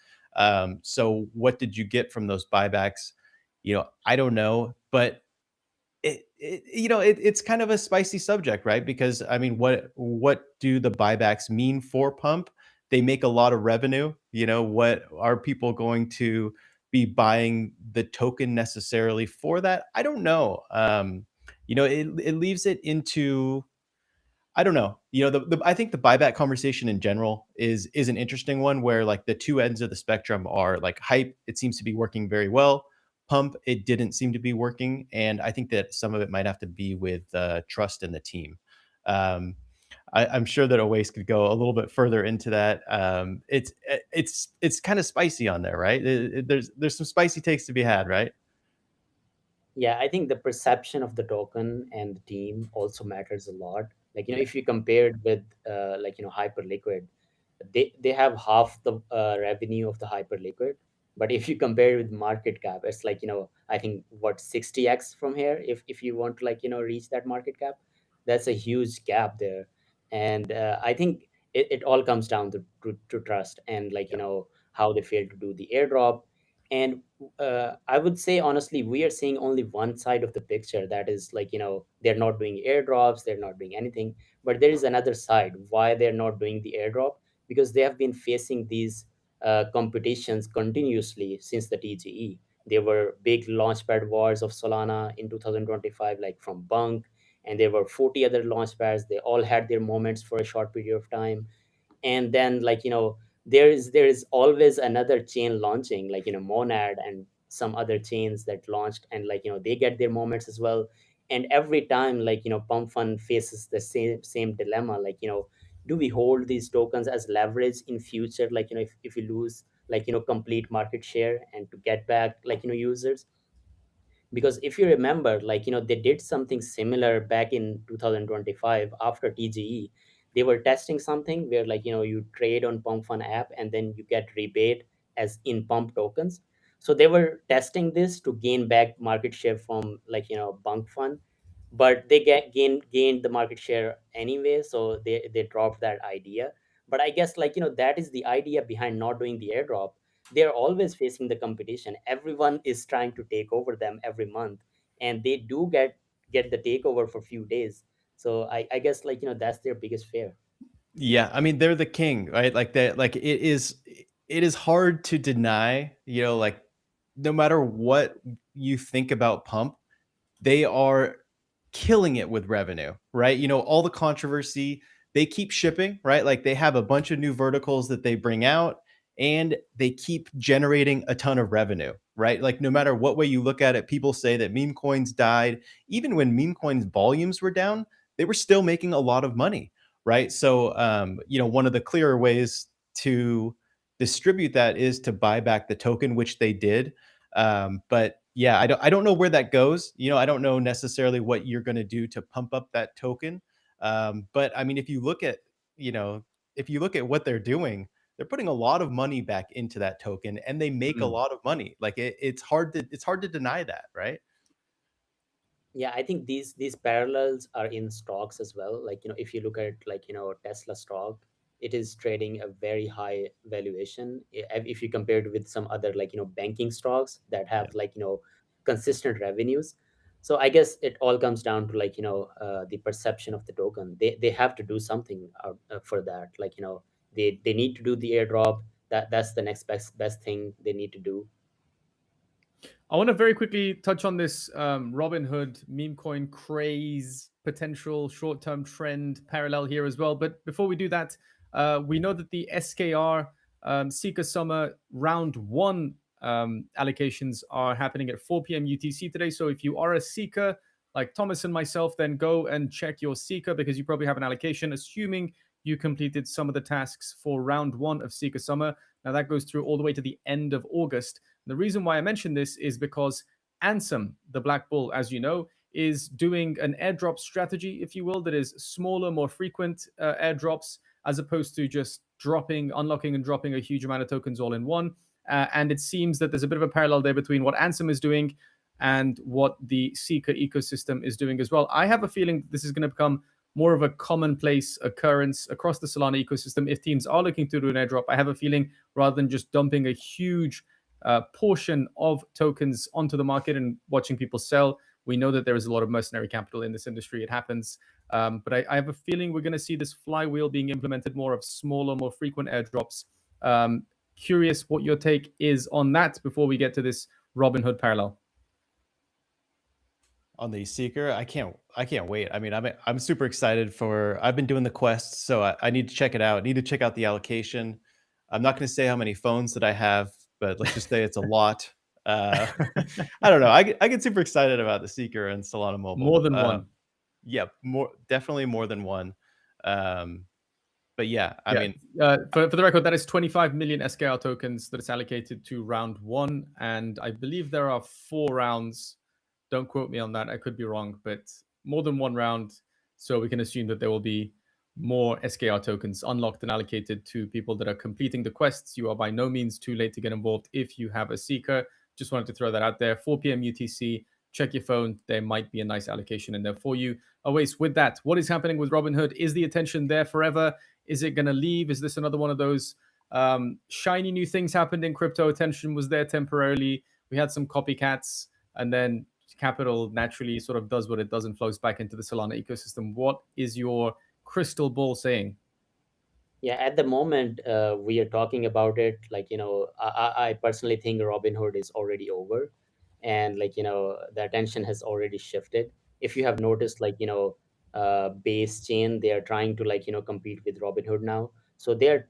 So what did you get from those buybacks? I don't know, but it's kind of a spicy subject, right? Because I mean, what do the buybacks mean for Pump? They make a lot of revenue. What are people going to be buying the token necessarily for that? I don't know. It leaves it into, I don't know. I think the buyback conversation in general is an interesting one where like the two ends of the spectrum are like hype. It seems to be working very well. Pump, it didn't seem to be working, and I think that some of it might have to be with trust in the team. Um, I'm sure that Awais could go a little bit further into that. It's kind of spicy on there, right? There's some spicy takes to be had, right? Yeah, I think the perception of the token and the team also matters a lot. Like, if you compare it with Hyperliquid, they have half the revenue of the Hyperliquid. But if you compare it with market cap, it's like, I think what 60x from here, if you want to reach that market cap, that's a huge gap there. And I think it all comes down to trust and how they fail to do the airdrop. And I would say honestly, we are seeing only one side of the picture. That is they're not doing airdrops, they're not doing anything. But there is another side why they're not doing the airdrop, because they have been facing these competitions continuously since the TGE. There were big launchpad wars of Solana in 2025, like from Bunk, and there were 40 other launchpads. They all had their moments for a short period of time. And then there is always another chain launching, Monad and some other chains that launched, and they get their moments as well. And every time Pump Fund faces the same dilemma, do we hold these tokens as leverage in future, if we lose complete market share, and to get back users. Because if you remember, they did something similar back in 2025 after TGE. They were testing something where you trade on Pump Fund app and then you get rebate as in Pump tokens. So they were testing this to gain back market share from Pump Fund, but they gained the market share anyway, so they dropped that idea. But I guess that is the idea behind not doing the airdrop. They're always facing the competition. Everyone is trying to take over them every month, and they do get the takeover for a few days. So I guess that's their biggest fear. Yeah, I mean they're the king, right? Like that, like it is hard to deny, like no matter what you think about Pump, they are killing it with revenue, right? All the controversy, they keep shipping, right? Like they have a bunch of new verticals that they bring out and they keep generating a ton of revenue, right? Like no matter what way you look at it, people say that meme coins died. Even when meme coins volumes were down, they were still making a lot of money, right? So, one of the clearer ways to distribute that is to buy back the token, which they did. But yeah, I don't know where that goes. I don't know necessarily what you're going to do to pump up that token. But I mean, you know, if you look at what they're doing, they're putting a lot of money back into that token, and they make a Mm. lot of money. Like it's hard to deny that, right? Yeah, I think these parallels are in stocks as well. If you look at Tesla stock, it is trading a very high valuation. If you compare it with some other banking stocks that Yeah. have consistent revenues. So I guess it all comes down to the perception of the token. They have to do something out, for that. They need to do the airdrop. That's the next best thing they need to do. I want to very quickly touch on this Robinhood meme coin craze potential short-term trend parallel here as well. But before we do that, we know that the SKR Seeker Summer Round 1 allocations are happening at 4 p.m. UTC today. So if you are a Seeker like Thomas and myself, then go and check your Seeker because you probably have an allocation, assuming you completed some of the tasks for Round 1 of Seeker Summer. Now that goes through all the way to the end of August. The reason why I mention this is because Ansem, the Black Bull, as you know, is doing an airdrop strategy, if you will, that is smaller, more frequent airdrops, as opposed to just unlocking and dropping a huge amount of tokens all in one. And it seems that there's a bit of a parallel there between what Ansem is doing and what the Seeker ecosystem is doing as well. I have a feeling this is going to become more of a commonplace occurrence across the Solana ecosystem. If teams are looking to do an airdrop, I have a feeling rather than just dumping a huge portion of tokens onto the market and watching people sell, we know that there is a lot of mercenary capital in this industry. It happens. But I have a feeling we're going to see this flywheel being implemented more of smaller, more frequent airdrops. Curious what your take is on that before we get to this Robinhood parallel. On the Seeker, I can't wait. I mean, I'm super excited for. I've been doing the quests, so I need to check it out. I need to check out the allocation. I'm not going to say how many phones that I have, but let's just say it's a lot. I don't know. I get super excited about the Seeker and Solana Mobile. More than one. Yeah, definitely more than one. But yeah, I mean, for the record, that is 25 million SKR tokens that is allocated to round 1, and I believe there are 4 rounds. Don't quote me on that. I could be wrong, but more than 1 round. So we can assume that there will be more SKR tokens unlocked and allocated to people that are completing the quests. You are by no means too late to get involved if you have a Seeker. Just wanted to throw that out there. 4 p.m. UTC. Check your phone. There might be a nice allocation in there for you. Awais, with that, what is happening with Robinhood? Is the attention there forever? Is it going to leave? Is this another one of those shiny new things happened in crypto? Attention was there temporarily. We had some copycats, and then capital naturally sort of does what it does and flows back into the Solana ecosystem. What is your crystal ball saying? Yeah, at the moment, we are talking about it. Like, I personally think Robinhood is already over, and the attention has already shifted. If you have noticed, base chain, they are trying to compete with Robinhood now. So they're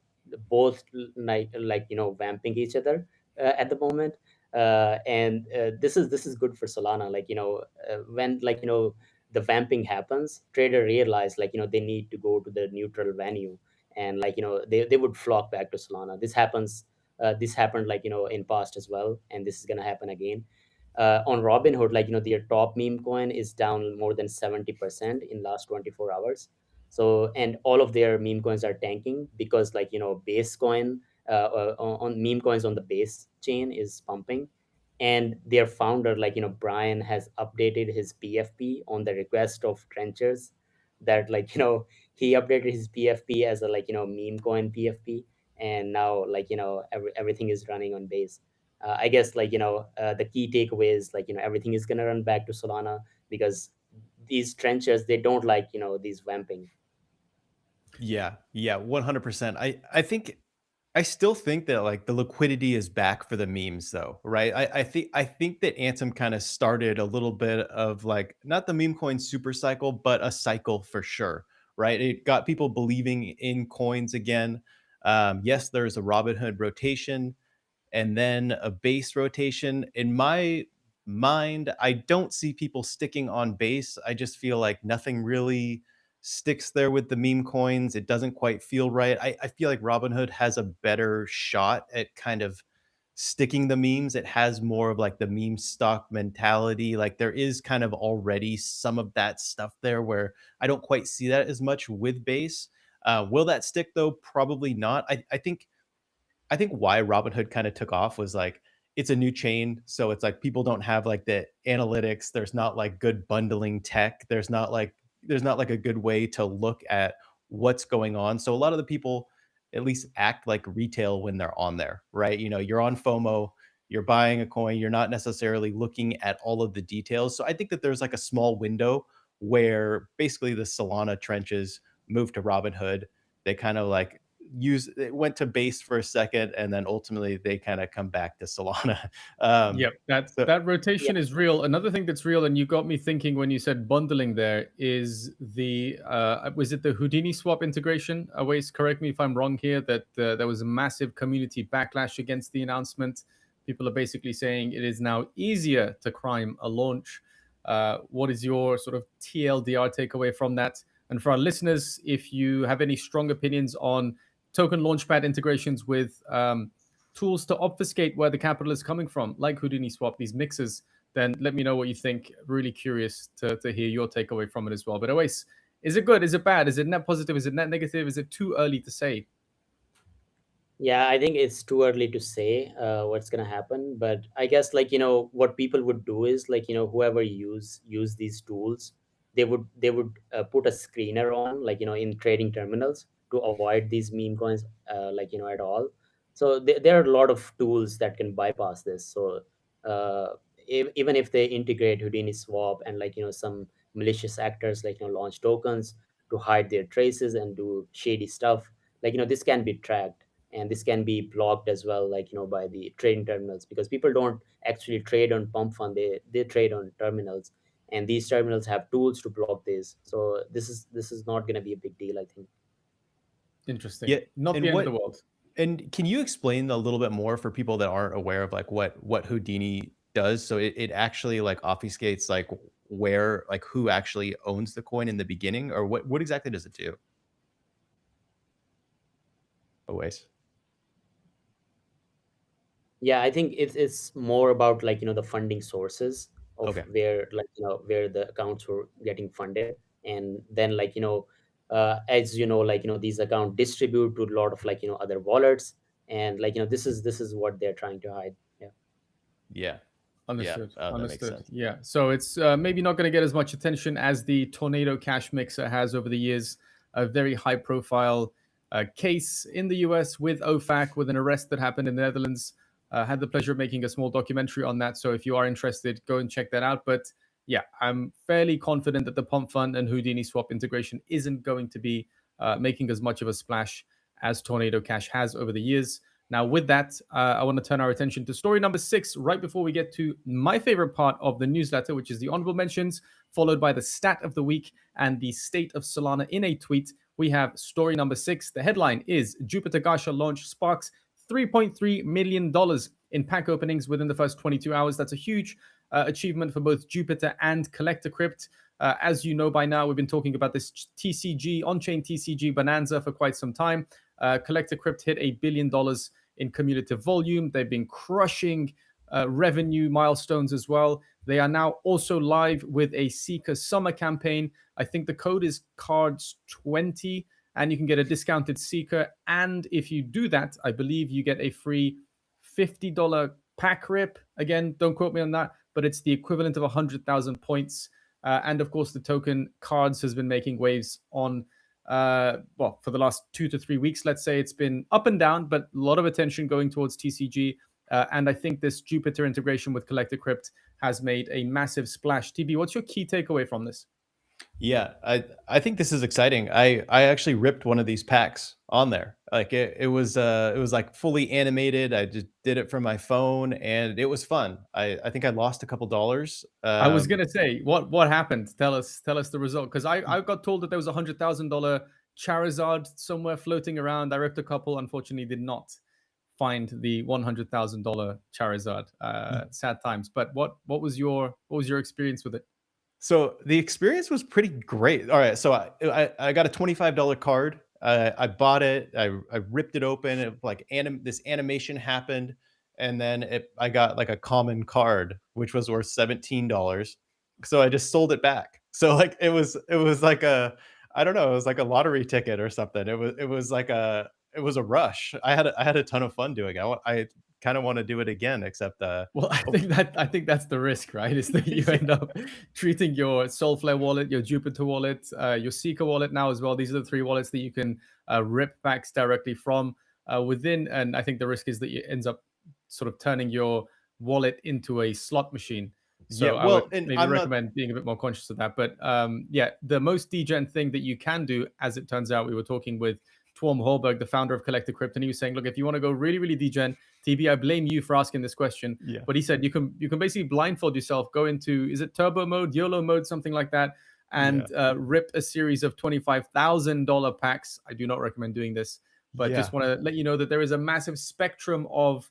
both vamping each other at the moment. And this is good for Solana. When the vamping happens, trader realize they need to go to the neutral venue, and they would flock back to Solana. This happened in past as well, and this is gonna happen again. On Robinhood, their top meme coin is down more than 70% in last 24 hours. So, and all of their meme coins are tanking because base coin on meme coins on the base chain is pumping. And their founder, Brian, has updated his PFP on the request of trenchers, that he updated his PFP as a meme coin PFP, and now everything is running on base. I guess the key takeaway is everything is gonna run back to Solana, because these trenchers, they don't like these vamping. Yeah, 100%. I still think that the liquidity is back for the memes though, right? I think that Ansem kind of started a little bit of not the meme coin super cycle, but a cycle for sure, right? It got people believing in coins again. Yes, there's a Robinhood rotation and then a base rotation. In my mind, I don't see people sticking on base. I just feel like nothing really sticks there with the meme coins. It doesn't quite feel right. I feel like Robinhood has a better shot at kind of sticking the memes. It has more of the meme stock mentality. There is kind of already some of that stuff there where I don't quite see that as much with base. Will that stick though? Probably not. I think why Robinhood kind of took off was it's a new chain, so it's people don't have the analytics. There's not good bundling tech. There's not a good way to look at what's going on. So a lot of the people at least act like retail when they're on there, right? You're on FOMO, you're buying a coin, you're not necessarily looking at all of the details. So I think that there's a small window where basically the Solana trenches moved to Robinhood. They kind of it went to base for a second, and then ultimately they kind of come back to Solana. Yep, that rotation is real. Another thing that's real, and you got me thinking when you said bundling there, is the was it the Houdini swap integration? Awais, correct me if I'm wrong here, that there was a massive community backlash against the announcement. People are basically saying it is now easier to crime a launch. What is your sort of TLDR takeaway from that? And for our listeners, if you have any strong opinions on token launchpad integrations with tools to obfuscate where the capital is coming from, like Houdini Swap, these mixes, then let me know what you think. Really curious to hear your takeaway from it as well. But Awais, is it good? Is it bad? Is it net positive? Is it net negative? Is it too early to say? Yeah, I think it's too early to say what's gonna happen, but I guess like what people would do is like whoever use these tools, they would put a screener on like in trading terminals to avoid these meme coins like at all. So there are a lot of tools that can bypass this. So uh, even if they integrate Houdini swap and like some malicious actors like launch tokens to hide their traces and do shady stuff, like this can be tracked, and this can be blocked as well, like by the trading terminals, because people don't actually trade on pump fund, they trade on terminals, and these terminals have tools to block this. So this is not going to be a big deal, I think. Interesting. Yeah. Not the And end of the world. can you explain a little bit more for people that aren't aware of like what Houdini does? So it actually like obfuscates like where like who actually owns the coin in the beginning, or what exactly does it do? Always. Yeah, I think it's more about like the funding sources of Okay. where like where the accounts were getting funded, and then like as like these accounts distribute to a lot of like other wallets, and like this is what they're trying to hide. Yeah. Yeah. Yeah. Understood. That makes Understood. sense. Yeah. So it's maybe not going to get as much attention as the Tornado Cash Mixer has over the years. A very high profile case in the US with OFAC, with an arrest that happened in the Netherlands. Had the pleasure of making a small documentary on that. So if you are interested, go and check that out. But yeah, I'm fairly confident that the Pump Fund and Houdini Swap integration isn't going to be making as much of a splash as Tornado Cash has over the years. Now, with that, I want to turn our attention to story number 6, right before we get to my favorite part of the newsletter, which is the honorable mentions, followed by the stat of the week and the state of Solana in a tweet. We have story number 6. The headline is Jupiter Gasha launch sparks $3.3 million in pack openings within the first 22 hours. That's a huge achievement for both Jupiter and Collector Crypt. As you know by now, we've been talking about this TCG, on-chain TCG bonanza for quite some time. Collector Crypt hit $1 billion in cumulative volume. They've been crushing revenue milestones as well. They are now also live with a Seeker summer campaign. I think the code is cards20, and you can get a discounted Seeker. And if you do that, I believe you get a free $50 pack rip. Again, don't quote me on that, but it's the equivalent of 100,000 points. And of course, the token cards has been making waves on for the last 2 to 3 weeks. Let's say it's been up and down, but a lot of attention going towards TCG. And I think this Jupiter integration with Collector Crypt has made a massive splash. TB, what's your key takeaway from this? Yeah, I think this is exciting. I actually ripped one of these packs on there. Like it was like fully animated. I just did it from my phone and it was fun. I think I lost a couple dollars. I was gonna say, what happened? Tell us the result, because I got told that there was $100,000 Charizard somewhere floating around. I ripped a couple. Unfortunately, did not find the $100,000 Charizard. Sad times. But what was your experience with it? So the experience was pretty great. All right, so I got a $25 card. I bought it. I ripped it open. It, like this animation happened, and then I got like a common card, which was worth $17. So I just sold it back. So like it was like a, I don't know, it was like a lottery ticket or something. It was a rush. I had a ton of fun doing it. I kind of want to do it again, except Well, I think that's the risk, right? Is that you end up treating your Soulflare wallet, your Jupiter wallet, your Seeker wallet now as well. These are the 3 wallets that you can rip packs directly from within, and I think the risk is that it ends up sort of turning your wallet into a slot machine. yeah, So I would well, and maybe I'm not. recommend being a bit more conscious of that. But yeah, the most degen thing that you can do, as it turns out, we were talking with Tworm Holberg, the founder of Collector Crypt, and he was saying, look, if you want to go really, really degen, TB, I blame you for asking this question. Yeah. But he said you can basically blindfold yourself, go into, is it turbo mode, YOLO mode, something like that, and rip a series of $25,000 packs. I do not recommend doing this, but just want to let you know that there is a massive spectrum of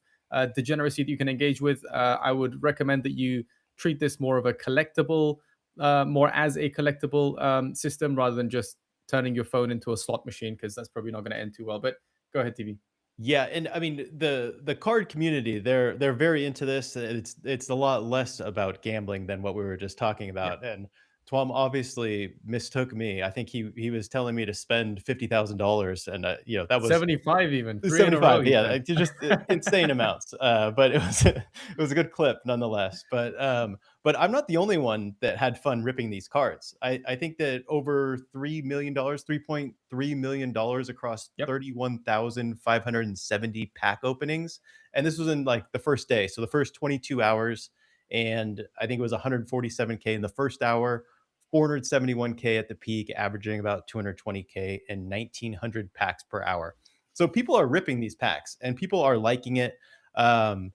degeneracy that you can engage with. I would recommend that you treat this more of a collectible, more as a collectible system rather than just turning your phone into a slot machine, because that's probably not going to end too well. But go ahead, TV. Yeah, and I mean the card community, they're very into this. It's a lot less about gambling than what we were just talking about. And Twom obviously mistook me. I think he was telling me to spend $50,000, and that was 75 even, 3 in a row, 75. you Yeah, said. like, just insane amounts. But it was it was a good clip nonetheless. But I'm not the only one that had fun ripping these cards. I think that over $3 million, $3.3 million across Yep. 31,570 pack openings, and this was in like the first day, so the first 22 hours, and I think it was 147K in the first hour. 471K at the peak, averaging about 220K and 1,900 packs per hour. So people are ripping these packs and people are liking it. I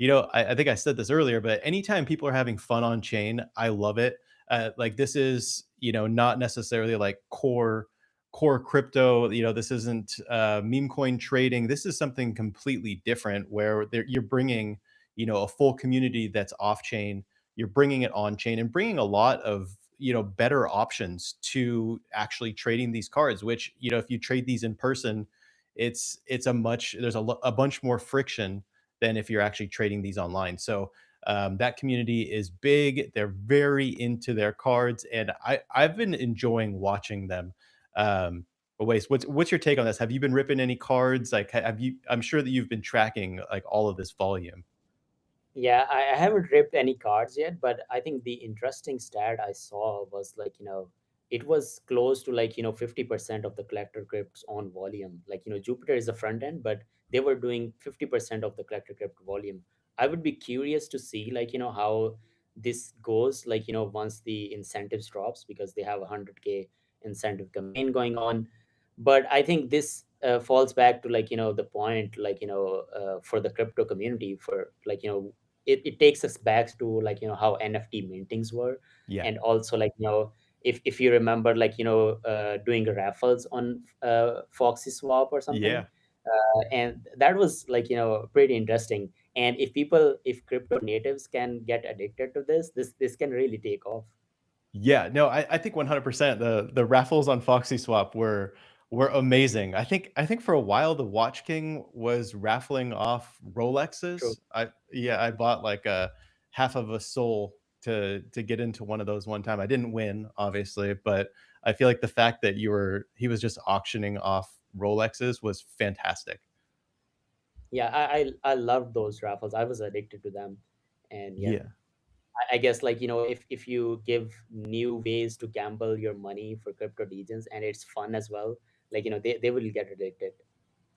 think I said this earlier, but anytime people are having fun on chain, I love it. Like this is, not necessarily like core crypto. This isn't meme coin trading. This is something completely different where you're bringing, a full community that's off chain. You're bringing it on chain and bringing a lot of better options to actually trading these cards. Which if you trade these in person, it's a bunch more friction than if you're actually trading these online. So that community is big. They're very into their cards, and I've been enjoying watching them. Awais, what's your take on this? Have you been ripping any cards? Like, have you? I'm sure that you've been tracking like all of this volume. Yeah, I haven't ripped any cards yet, but I think the interesting stat I saw was like, it was close to like, 50% of the collector crypts on volume. Like, Jupiter is the front end, but they were doing 50% of the collector crypt volume. I would be curious to see like, how this goes, like, once the incentives drops, because they have a 100K incentive campaign going on. But I think this falls back to like, the point, like, for the crypto community, for like, it takes us back to like how NFT mintings were. Yeah. And also like if you remember like doing raffles on Foxy Swap or something. Yeah. And that was like pretty interesting. And if crypto natives can get addicted to this can really take off. Yeah, no, I think 100%. The raffles on Foxy Swap were amazing. I think for a while the Watch King was raffling off True. Rolexes. I bought like a half of a soul to get into one of those one time. I didn't win, obviously, but I feel like the fact that he was just auctioning off Rolexes was fantastic. Yeah, I loved those raffles. I was addicted to them. And yeah, Yeah. I guess like if you give new ways to gamble your money for crypto regions, and it's fun as well, like they will get addicted.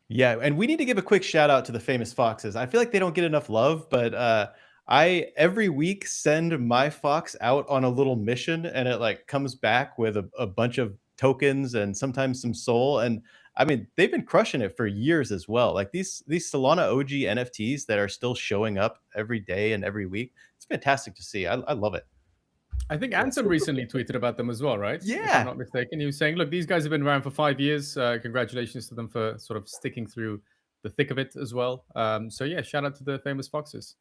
Yeah, and we need to give a quick shout out to the famous foxes. I feel like they don't get enough love, but I every week send my fox out on a little mission, and it like comes back with a bunch of tokens and sometimes some soul. And I mean, they've been crushing it for years as well. Like these Solana OG NFTs that are still showing up every day and every week. It's fantastic to see. I love it. I think Yeah, Ansem super recently cool. tweeted about them as well, right? If I'm Yeah. not mistaken. He was saying, look, these guys have been around for 5 years. Congratulations to them for sort of sticking through the thick of it as well. So yeah, shout out to the famous foxes.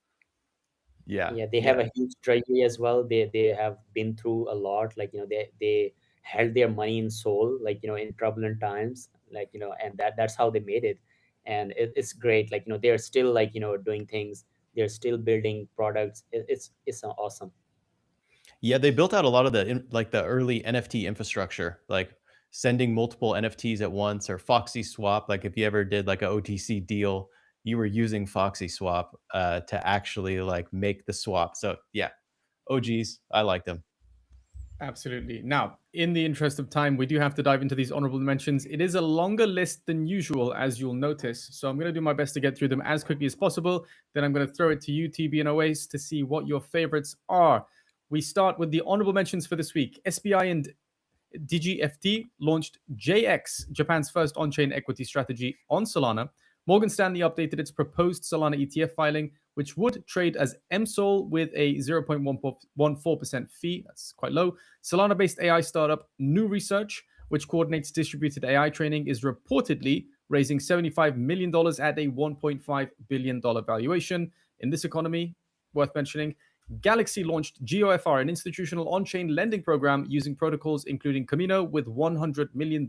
Yeah. Yeah, they have Yeah. a huge treasury as well. They have been through a lot. Like they held their money in soul, like in turbulent times, like and that's how they made it. And it's great. Like they're still like doing things. They're still building products. It's awesome. Yeah, they built out a lot of like the early NFT infrastructure, like sending multiple NFTs at once or Foxy Swap. Like if you ever did like a OTC deal, you were using Foxy Swap to actually like make the swap. So yeah, OGs, I like them. Absolutely. Now, in the interest of time, we do have to dive into these honorable mentions. It is a longer list than usual, as you'll notice. So I'm going to do my best to get through them as quickly as possible. Then I'm going to throw it to you, TB and Awais, to see what your favorites are. We start with the honorable mentions for this week. SBI and DGFT launched JX, Japan's first on-chain equity strategy on Solana. Morgan Stanley updated its proposed Solana ETF filing, which would trade as MSOL with a 0.14% fee. That's quite low. Solana-based AI startup New Research, which coordinates distributed AI training, is reportedly raising $75 million at a $1.5 billion valuation. In this economy, worth mentioning, Galaxy launched GOFR, an institutional on-chain lending program using protocols including Camino with $100 million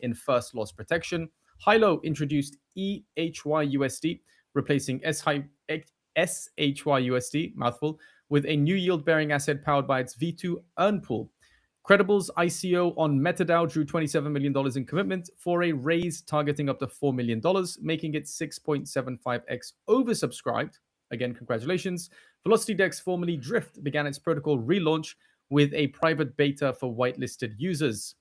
in first loss protection. Hilo introduced EHYUSD, replacing SHYUSD, mouthful, with a new yield-bearing asset powered by its V2 earn pool. Credible's ICO on MetaDAO drew $27 million in commitment for a raise targeting up to $4 million, making it 6.75x oversubscribed. Again, congratulations. VelocityDEX, formerly Drift, began its protocol relaunch with a private beta for whitelisted users.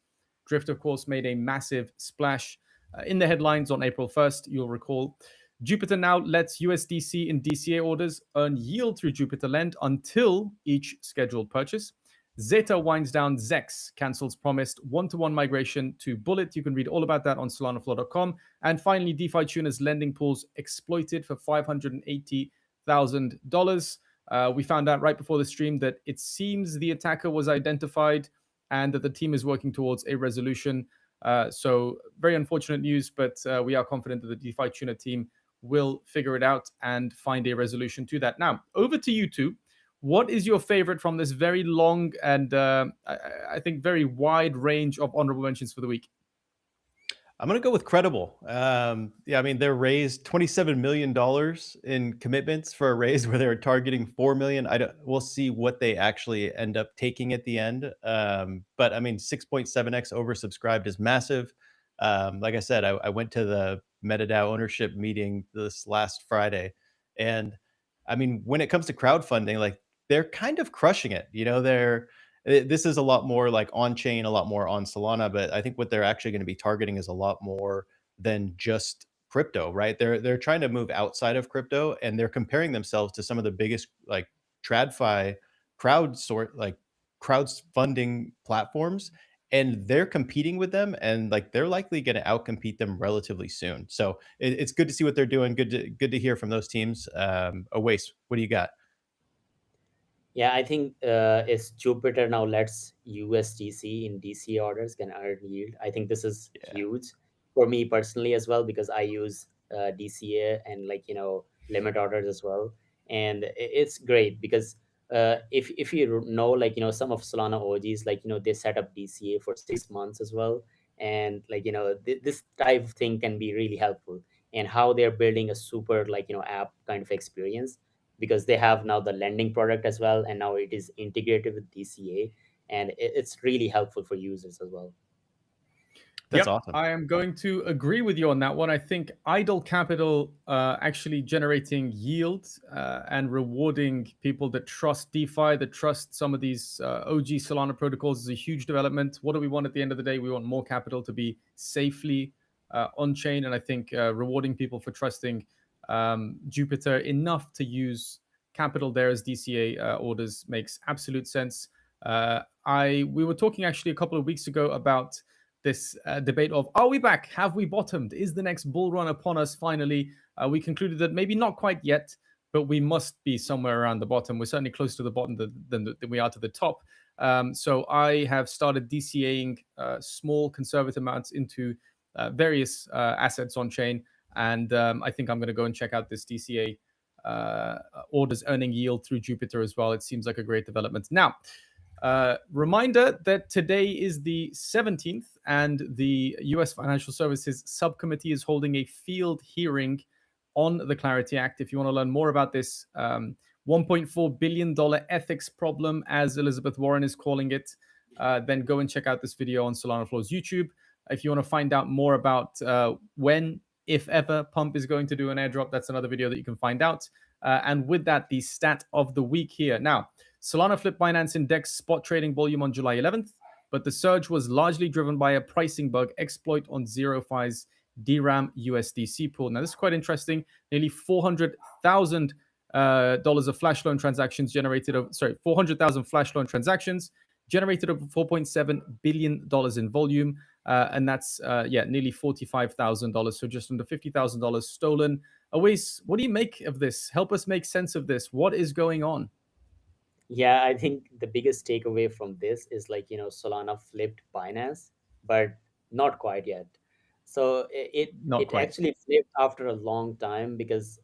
Drift, of course, made a massive splash in the headlines on April 1st, you'll recall. Jupiter now lets USDC in DCA orders earn yield through Jupiter Lend until each scheduled purchase. Zeta winds down Zex, cancels promised one-to-one migration to Bullet. You can read all about that on SolanaFloor.com. And finally, DefiTuna's lending pools exploited for $580,000. We found out right before the stream that it seems the attacker was identified and that the team is working towards a resolution. So very unfortunate news, but we are confident that the DefiTuna team will figure it out and find a resolution to that. Now, over to you two. What is your favorite from this very long and I think very wide range of honorable mentions for the week? I'm going to go with Credible. Yeah, I mean, they raised $27 million in commitments for a raise where they were targeting $4 million. We'll see what they actually end up taking at the end. But I mean, 6.7x oversubscribed is massive. Like I said, I went to the MetaDAO ownership meeting this last Friday. And I mean, when it comes to crowdfunding, like they're kind of crushing it. You know, this is a lot more like on chain, a lot more on Solana, but I think what they're actually going to be targeting is a lot more than just crypto, right? They're trying to move outside of crypto, and they're comparing themselves to some of the biggest like TradFi crowdfunding platforms, and they're competing with them, and like they're likely going to outcompete them relatively soon. So it's good to see what they're doing. Good to hear from those teams. Awais, what do you got? Yeah, I think it's Jupiter now lets USDC in DC orders can earn yield. I think this is huge for me personally as well, because I use DCA and limit orders as well. And it's great because if you know, some of Solana OGs, they set up DCA for 6 months as well. And this type of thing can be really helpful, and how they're building a super app kind of experience, because they have now the lending product as well, and now it is integrated with DCA, and it's really helpful for users as well. That's awesome. I am going to agree with you on that one. I think idle capital actually generating yield and rewarding people that trust DeFi, that trust some of these OG Solana protocols is a huge development. What do we want at the end of the day? We want more capital to be safely on chain. And I think rewarding people for trusting Jupiter enough to use capital there as DCA orders makes absolute sense. We were talking actually a couple of weeks ago about this debate of, are we back? Have we bottomed? Is the next bull run upon us finally? We concluded that maybe not quite yet, but we must be somewhere around the bottom. We're certainly closer to the bottom than we are to the top. So I have started DCAing small conservative amounts into various assets on chain. And I think I'm going to go and check out this DCA orders earning yield through Jupiter as well. It seems like a great development. Now, reminder that today is the 17th and the US Financial Services Subcommittee is holding a field hearing on the Clarity Act. If you want to learn more about this $1.4 billion ethics problem, as Elizabeth Warren is calling it, then go and check out this video on SolanaFloor's YouTube. If you want to find out more about when, if ever, Pump is going to do an airdrop, that's another video that you can find out. And with that, the stat of the week here. Now, Solana flipped Binance Index spot trading volume on July 11th, but the surge was largely driven by a pricing bug exploit on ZeroFi's DRAM USDC pool. Now, this is quite interesting. Nearly $400,000 of flash loan transactions generated over, 400,000 flash loan transactions generated over $4.7 billion in volume. And that's, nearly $45,000. So just under $50,000 stolen. Awais, what do you make of this? Help us make sense of this. What is going on? Yeah, I think the biggest takeaway from this is Solana flipped Binance, but not quite yet. So it actually flipped after a long time, because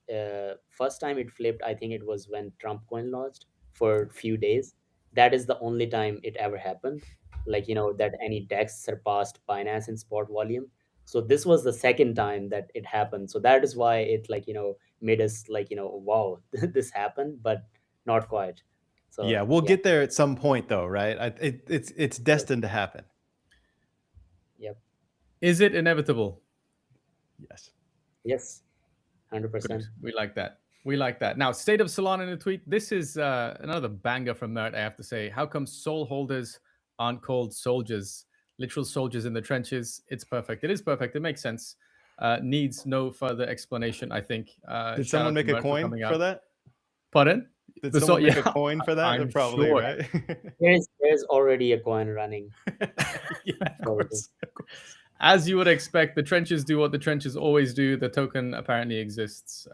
first time it flipped, I think it was when Trump coin launched for a few days. That is the only time it ever happened, that any DEX surpassed Binance in spot volume. So this was the second time that it happened. So that is why it made us wow, this happened, but not quite. So Yeah, we'll yeah, get there at some point, though, right? It's destined to happen. yep, Is it inevitable? Yes. yes, Good. 100%. We like that. We like that. Now, State of Solana in a tweet. This is another banger from Mert, I have to say. How come Sol holders aren't called soldiers? Literal soldiers in the trenches. It's perfect. It is perfect. It makes sense. Needs no further explanation, I think. Did Shout someone out to make a Mert for coin coming for out. that? Pardon? Did The someone make a yeah, coin for that? I'm Probably, sure. right? There's already a coin running. Yeah, of Probably. course. Of course. As you would expect, the trenches do what the trenches always do. The token apparently exists.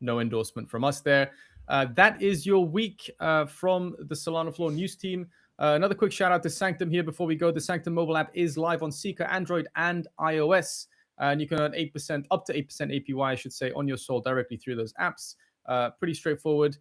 No endorsement from us there. That is your week from the SolanaFloor news team. Another quick shout out to Sanctum here before we go. The Sanctum mobile app is live on Seeker, Android, and iOS. And you can earn 8%, up to 8% APY, I should say, on your Sol directly through those apps. Pretty straightforward.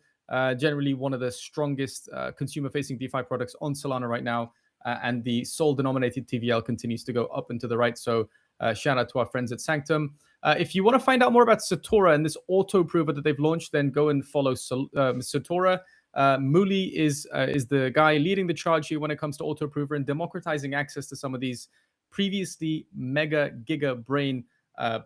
Generally, one of the strongest consumer-facing DeFi products on Solana right now. And the Sol-denominated TVL continues to go up and to the right. So shout out to our friends at Sanctum. If you want to find out more about Certora and this Autoprover that they've launched, then go and follow Certora. Mooly is the guy leading the charge here when it comes to Autoprover and democratizing access to some of these previously mega giga brain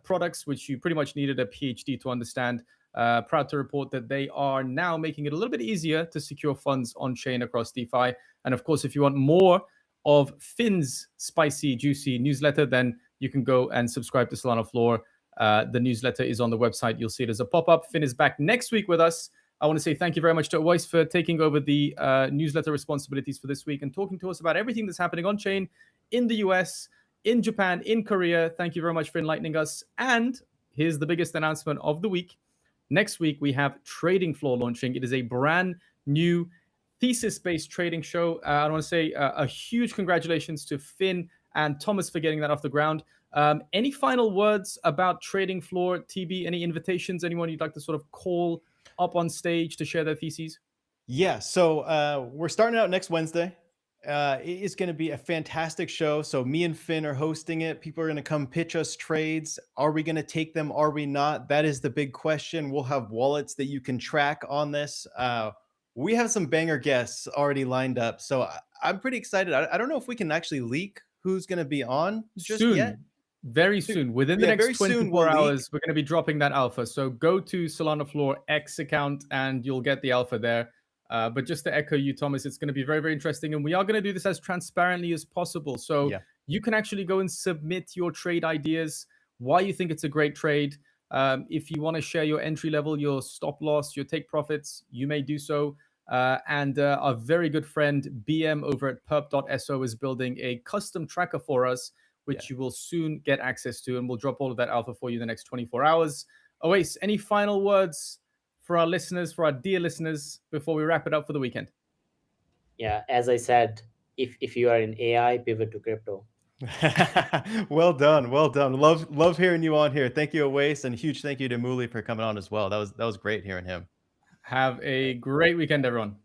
products, which you pretty much needed a PhD to understand. Proud to report that they are now making it a little bit easier to secure funds on chain across DeFi. And of course, if you want more of Finn's spicy, juicy newsletter, then you can go and subscribe to SolanaFloor. The newsletter is on the website. You'll see it as a pop-up. Finn is back next week with us. I want to say thank you very much to Awais for taking over the newsletter responsibilities for this week and talking to us about everything that's happening on chain in the US, in Japan, in Korea. Thank you very much for enlightening us. And here's the biggest announcement of the week. Next week, we have Trading Floor launching. It is a brand new thesis-based trading show. I want to say a huge congratulations to Finn and Thomas for getting that off the ground. Any final words about Trading Floor, TB? Any invitations? Anyone you'd like to sort of call up on stage to share their theses? Yeah, so we're starting out next Wednesday. It is going to be a fantastic show. So me and Finn are hosting it. People are going to come pitch us trades. Are we going to take them? Are we not? That is the big question. We'll have wallets that you can track on this. We have some banger guests already lined up. So I'm pretty excited. I don't know if we can actually leak who's going to be on just soon. yet. Very soon. Within the next 24 hours, we're going to be dropping that alpha. So go to SolanaFloor X account and you'll get the alpha there. But just to echo you, Thomas, it's going to be very, very interesting. And we are going to do this as transparently as possible. So you can actually go and submit your trade ideas, why you think it's a great trade. If you want to share your entry level, your stop loss, your take profits, you may do so. And our very good friend BM over at perp.so is building a custom tracker for us, which you will soon get access to. And we'll drop all of that alpha for you in the next 24 hours. Awais, any final words for our listeners, for our dear listeners, before we wrap it up for the weekend? Yeah, as I said, if you are in AI, pivot to crypto. Well done, well done. Love hearing you on here. Thank you, Awais, and huge thank you to Mooly for coming on as well. That was great hearing him. Have a great weekend, everyone.